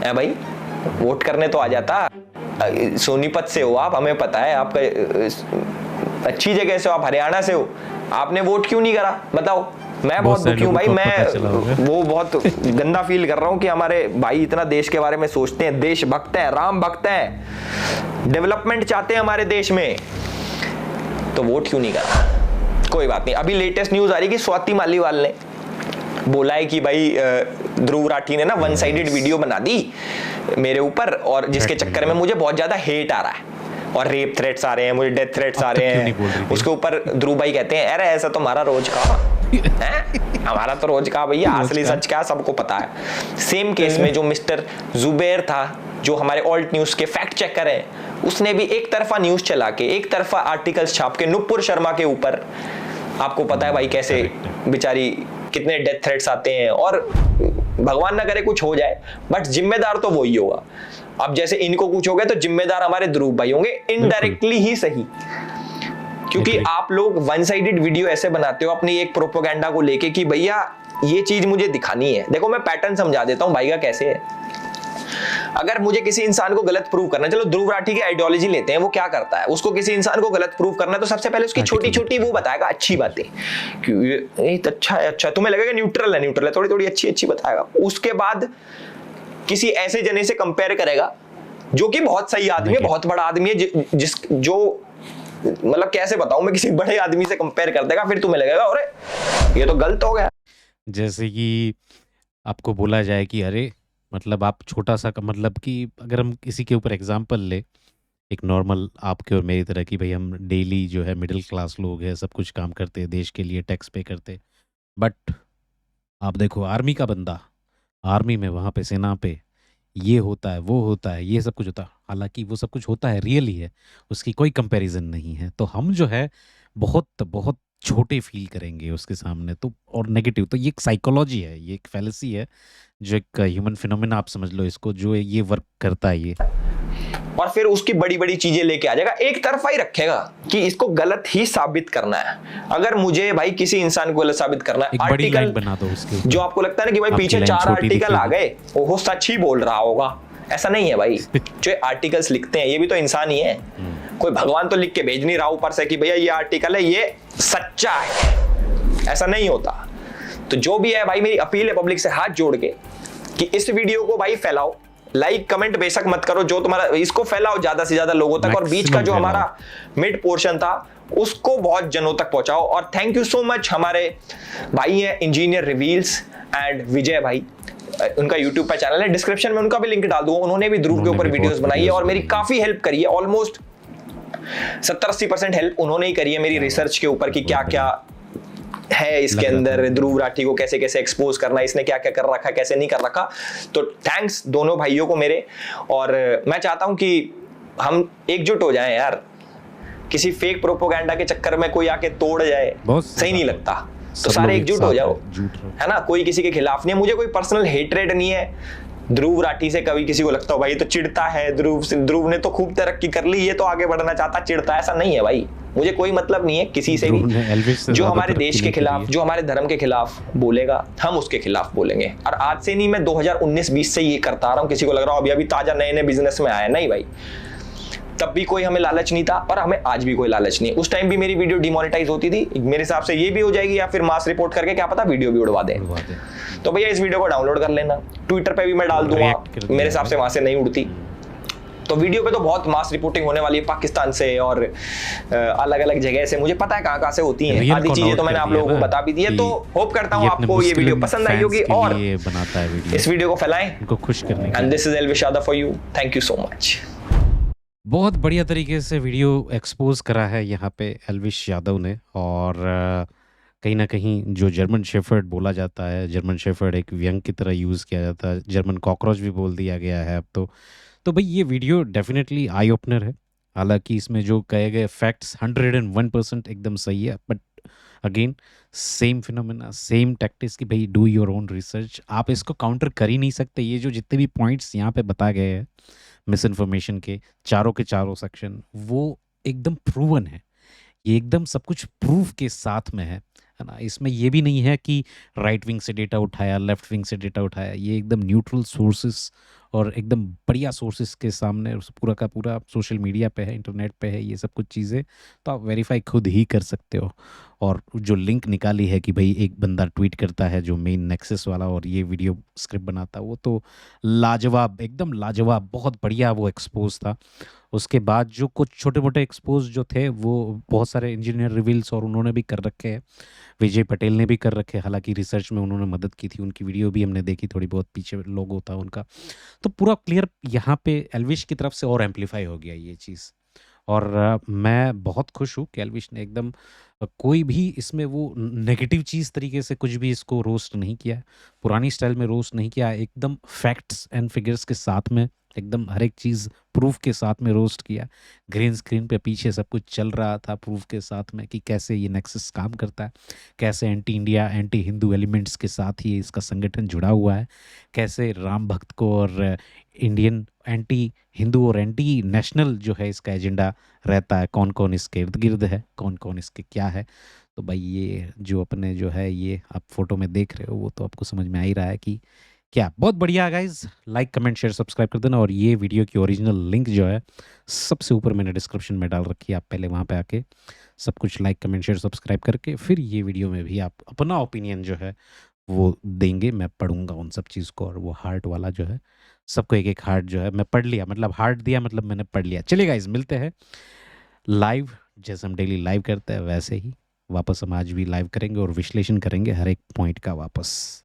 है भाई, वोट करने तो आ जाता। सोनीपत से हो आप, हमें पता है आपका अच्छी जगह से हो, आप हरियाणा से हो, आपने वोट क्यों नहीं करा बताओ? मैं बहुत दुखी हूँ भाई, मैं वो बहुत गंदा फील कर रहा हूँ कि हमारे भाई इतना देश के बारे में सोचते हैं, देश भक्त हैं, राम भक्त हैं, डेवलपमेंट चाहते हैं हमारे देश में, तो वोट क्यों नहीं करा? कोई बात नहीं। अभी लेटेस्ट न्यूज आ रही कि स्वाति मालीवाल ने बोला है कि भाई ध्रुव राठी ने ना 1 साइडेड वीडियो बना दी मेरे ऊपर, और जिसके चक्कर में मुझे बहुत ज्यादा हेट आ रहा है और रेप थ्रेट्स आ रहे हैं, मुझे डेथ थ्रेट्स आ रहे हैं। उसके ऊपर ध्रुव भाई कहते हैं अरे ऐसा तो हमारा रोज का है, हमारा तो रोज का भैया, असली सच क्या सबको पता है। सेम केस में जो मिस्टर जुबैर था, जो हमारे ऑल्ट न्यूज के फैक्ट चेकर हैं, उसने भी एक तरफा न्यूज चला के, एक तरफा आर्टिकल्स छाप के नुपुर शर्मा के ऊपर, आपको पता है भाई कैसे बेचारी कितने डेथ थ्रेट्स आते हैं, और भगवान ना करे कुछ हो जाए, बट जिम्मेदार तो वही होगा। अब जैसे इनको कुछ हो गया तो जिम्मेदार हमारे ध्रुव भाई होंगे, इनडायरेक्टली ही सही, क्योंकि आप लोग 1 साइडेड वीडियो ऐसे बनाते हो अपनी एक प्रोपेगेंडा को लेके कि भैया ये चीज मुझे दिखानी है। देखो मैं पैटर्न समझा देता हूं भाई का कैसे है। अगर मुझे किसी इंसान को गलत प्रूव करना है, चलो ध्रुव राठी की आइडियोलॉजी लेते हैं, वो क्या करता है, उसको किसी इंसान को गलत प्रूव करना है तो सबसे पहले उसकी छोटी छोटी वो बताएगा अच्छी बातें कि ये तो अच्छा है, अच्छा तुम्हें लगेगा न्यूट्रल है, थोड़ी थोड़ी अच्छी अच्छी बताएगा। उसके बाद किसी ऐसे जने से कंपेयर करेगा जो कि बहुत सही आदमी है, बहुत बड़ा आदमी है, जिस जो मतलब कैसे बताऊं मैं, किसी बड़े आदमी से कंपेयर कर देगा, फिर तुम्हें लगेगा अरे ये तो गलत हो गया। जैसे कि आपको बोला जाए कि अरे मतलब आप छोटा सा मतलब कि अगर हम किसी के ऊपर एग्जांपल ले, एक नॉर्मल आपके और मेरी तरह की, भाई हम डेली जो है मिडिल क्लास लोग हैं, सब कुछ काम करते हैं देश के लिए, टैक्स पे करते, बट आप देखो आर्मी का बंदा, आर्मी में वहाँ पे सेना पे ये होता है, वो होता है, ये सब कुछ होता है, हालांकि वो सब कुछ होता है, रियल ही है, उसकी कोई कंपैरिजन नहीं है। तो हम जो है बहुत बहुत छोटे फील करेंगे उसके सामने, तो और नेगेटिव, तो ये एक साइकोलॉजी है, ये एक फैलेसी है, जो एक ह्यूमन फिनोमेना आप समझ लो इसको, जो ये वर्क करता है ये। और फिर उसकी बड़ी बड़ी चीजें लेके आ जाएगा, एक तरफा ही रखेगा कि इसको गलत ही साबित करना है। अगर मुझे भाई किसी इंसान को गलत साबित करना है, आर्टिकल बना दो उसके, जो आपको लगता है ना कि भाई पीछे 4 आर्टिकल आ गए, वो सच ही बोल रहा होगा, ऐसा नहीं है भाई। जो आर्टिकल्स लिखते हैं ये भी तो इंसान ही है, कोई भगवान तो लिख के भेज नहीं रहा ऊपर से कि भैया ये आर्टिकल है ये सच्चा है, ऐसा नहीं होता। तो जो भी है भाई, मेरी अपील है पब्लिक से हाथ जोड़ के कि इस वीडियो को भाई फैलाओ, लाइक कमेंट बेशक मत करो, जो तुम्हारा इसको फैलाओ ज्यादा से ज्यादा लोगों तक, और बीच का जो हमारा मिड पोर्शन था उसको बहुत जनों तक पहुंचाओ। और थैंक यू सो मच, हमारे भाई हैं इंजीनियर रिवील्स एंड विजय भाई, उनका यूट्यूब पर चैनल है, डिस्क्रिप्शन में उनका भी लिंक डाल दूंगा। उन्होंने भी ध्रुव के ऊपर वीडियोस बनाई है और मेरी काफी हेल्प करी है, ऑलमोस्ट 70-80% हेल्प उन्होंने ही करी है मेरी रिसर्च के ऊपर कि क्या क्या है इसके अंदर, ध्रुव राठी को कैसे कैसे एक्सपोज करना है, इसने क्या क्या कर रखा, कैसे नहीं कर रखा। तो थैंक्स दोनों भाइयों को मेरे, और मैं चाहता हूं कि हम एकजुट हो जाएं यार, किसी फेक प्रोपोगेंडा के चक्कर में कोई आके तोड़ जाए सही नहीं लगता, तो सारे एकजुट हो जाओ, है ना। कोई किसी के खिलाफ नहीं है, मुझे कोई पर्सनल हेटरेड नहीं है ध्रुव राठी से। कभी किसी को लगता हो भाई तो चिढ़ता है ध्रुव ने तो खूब तरक्की कर ली, ये तो आगे बढ़ना चाहता, चिढ़ता, ऐसा नहीं है भाई। मुझे कोई मतलब नहीं है किसी से भी जो हमारे देश के खिलाफ, जो हमारे धर्म के खिलाफ बोलेगा, हम उसके खिलाफ बोलेंगे। और आज से नहीं, मैं 2019-20 से ये करता आ रहा हूँ। किसी को लग रहा हो अभी ताजा नए नए बिजनेस में आया, नहीं भाई, तब भी कोई हमें लालच नहीं था और हमें आज भी कोई लालच नहीं है। उस टाइम भी मेरी वीडियो डिमोनेटाइज होती थी, मेरे हिसाब से ये भी हो जाएगी, या फिर मास रिपोर्ट करके क्या पता वीडियो भी उड़वा दे। तो भैया इस वीडियो को डाउनलोड कर लेना, ट्विटर पे भी मैं डाल दूंगा, मेरे हिसाब से वहां से नहीं उड़ती। तो वीडियो पे तो बहुत मास रिपोर्टिंग होने वाली है पाकिस्तान से और अलग अलग जगह से, मुझे पता है कहाँ से होती हैं आधी चीजें, तो मैंने आप लोगों को बता भी दी है। तो होप करता हूँ आपको ये वीडियो पसंद आई होगी और इस वीडियो को फैलाएं, उनको खुश करने। And this is Elvish Yadav for you, thank you so much. बहुत बढ़िया तरीके से वीडियो एक्सपोज करा है यहाँ पे एल्विश यादव ने, और कहीं ना कहीं जो जर्मन शेफर्ड बोला जाता है, जर्मन शेफर्ड एक व्यंग की तरह यूज़ किया जाता है, जर्मन कॉकरोच भी बोल दिया गया है अब तो भाई ये वीडियो डेफिनेटली आई ओपनर है। हालांकि इसमें जो कहे गए फैक्ट्स 101% एकदम सही है, but again same phenomena, same tactics कि भाई डू योर ओन रिसर्च, आप इसको काउंटर कर ही नहीं सकते। ये जो जितने भी पॉइंट्स यहाँ पे बताए गए हैं मिस इन्फॉर्मेशन के चारों सेक्शन, वो एकदम प्रूवन है, ये एकदम सब कुछ प्रूफ के साथ में है ना। इसमें ये भी नहीं है कि राइट विंग से डेटा उठाया, लेफ्ट विंग से डेटा उठाया, ये एकदम न्यूट्रल सोर्सेस और एकदम बढ़िया सोर्सेस के सामने, पूरा का पूरा सोशल मीडिया पे है, इंटरनेट पे है ये सब कुछ चीज़ें, तो आप वेरीफाई खुद ही कर सकते हो। और जो लिंक निकाली है कि भाई एक बंदा ट्वीट करता है जो मेन नेक्सस वाला और ये वीडियो स्क्रिप्ट बनाता, वो तो लाजवाब, एकदम लाजवाब, बहुत बढ़िया वो एक्सपोज था। उसके बाद जो कुछ छोटे मोटे एक्सपोज जो थे वो बहुत सारे इंजीनियर रिवील्स और उन्होंने भी कर रखे हैं, विजय पटेल ने भी कर रखे, हालांकि रिसर्च में उन्होंने मदद की थी, उनकी वीडियो भी हमने देखी, थोड़ी बहुत पीछे लोगो था उनका, तो पूरा क्लियर यहाँ पे एल्विश की तरफ से और एम्पलीफाई हो गया ये चीज़। और मैं बहुत खुश हूँ कि एल्विश ने एकदम कोई भी इसमें वो नेगेटिव चीज़ तरीके से कुछ भी इसको रोस्ट नहीं किया, पुरानी स्टाइल में रोस्ट नहीं किया, एकदम फैक्ट्स एंड फिगर्स के साथ में, एकदम हर एक चीज़ प्रूफ के साथ में रोस्ट किया। ग्रीन स्क्रीन पे पीछे सब कुछ चल रहा था प्रूफ के साथ में कि कैसे ये नेक्सस काम करता है, कैसे anti India, anti Hindu elements के साथ ही इसका संगठन जुड़ा हुआ है, कैसे राम भक्त को और इंडियन एंटी हिंदू और एंटी नेशनल जो है इसका एजेंडा रहता है, कौन कौन इसके इर्द गिर्द है, कौन कौन इसके क्या है। तो भाई ये जो अपने जो है ये आप फोटो में देख रहे हो वो तो आपको समझ में आ ही रहा है कि क्या बहुत बढ़िया guys, like comment share subscribe कर देना। और ये वीडियो की ओरिजिनल लिंक जो है सबसे ऊपर मैंने डिस्क्रिप्शन में डाल रखी है, आप पहले वहाँ पे आके सब कुछ लाइक कमेंट शेयर सब्सक्राइब करके फिर ये वीडियो में भी आप अपना ओपिनियन जो है वो देंगे, मैं पढ़ूंगा उन सब चीज़ को। और वो हार्ट वाला जो है सबको एक एक हार्ट जो है मैं पढ़ लिया, मतलब हार्ट दिया मतलब मैंने पढ़ लिया। चलिए गाइज मिलते हैं लाइव, जैसे हम डेली लाइव करते हैं वैसे ही वापस हम आज भी लाइव करेंगे और विश्लेषण करेंगे हर एक पॉइंट का वापस।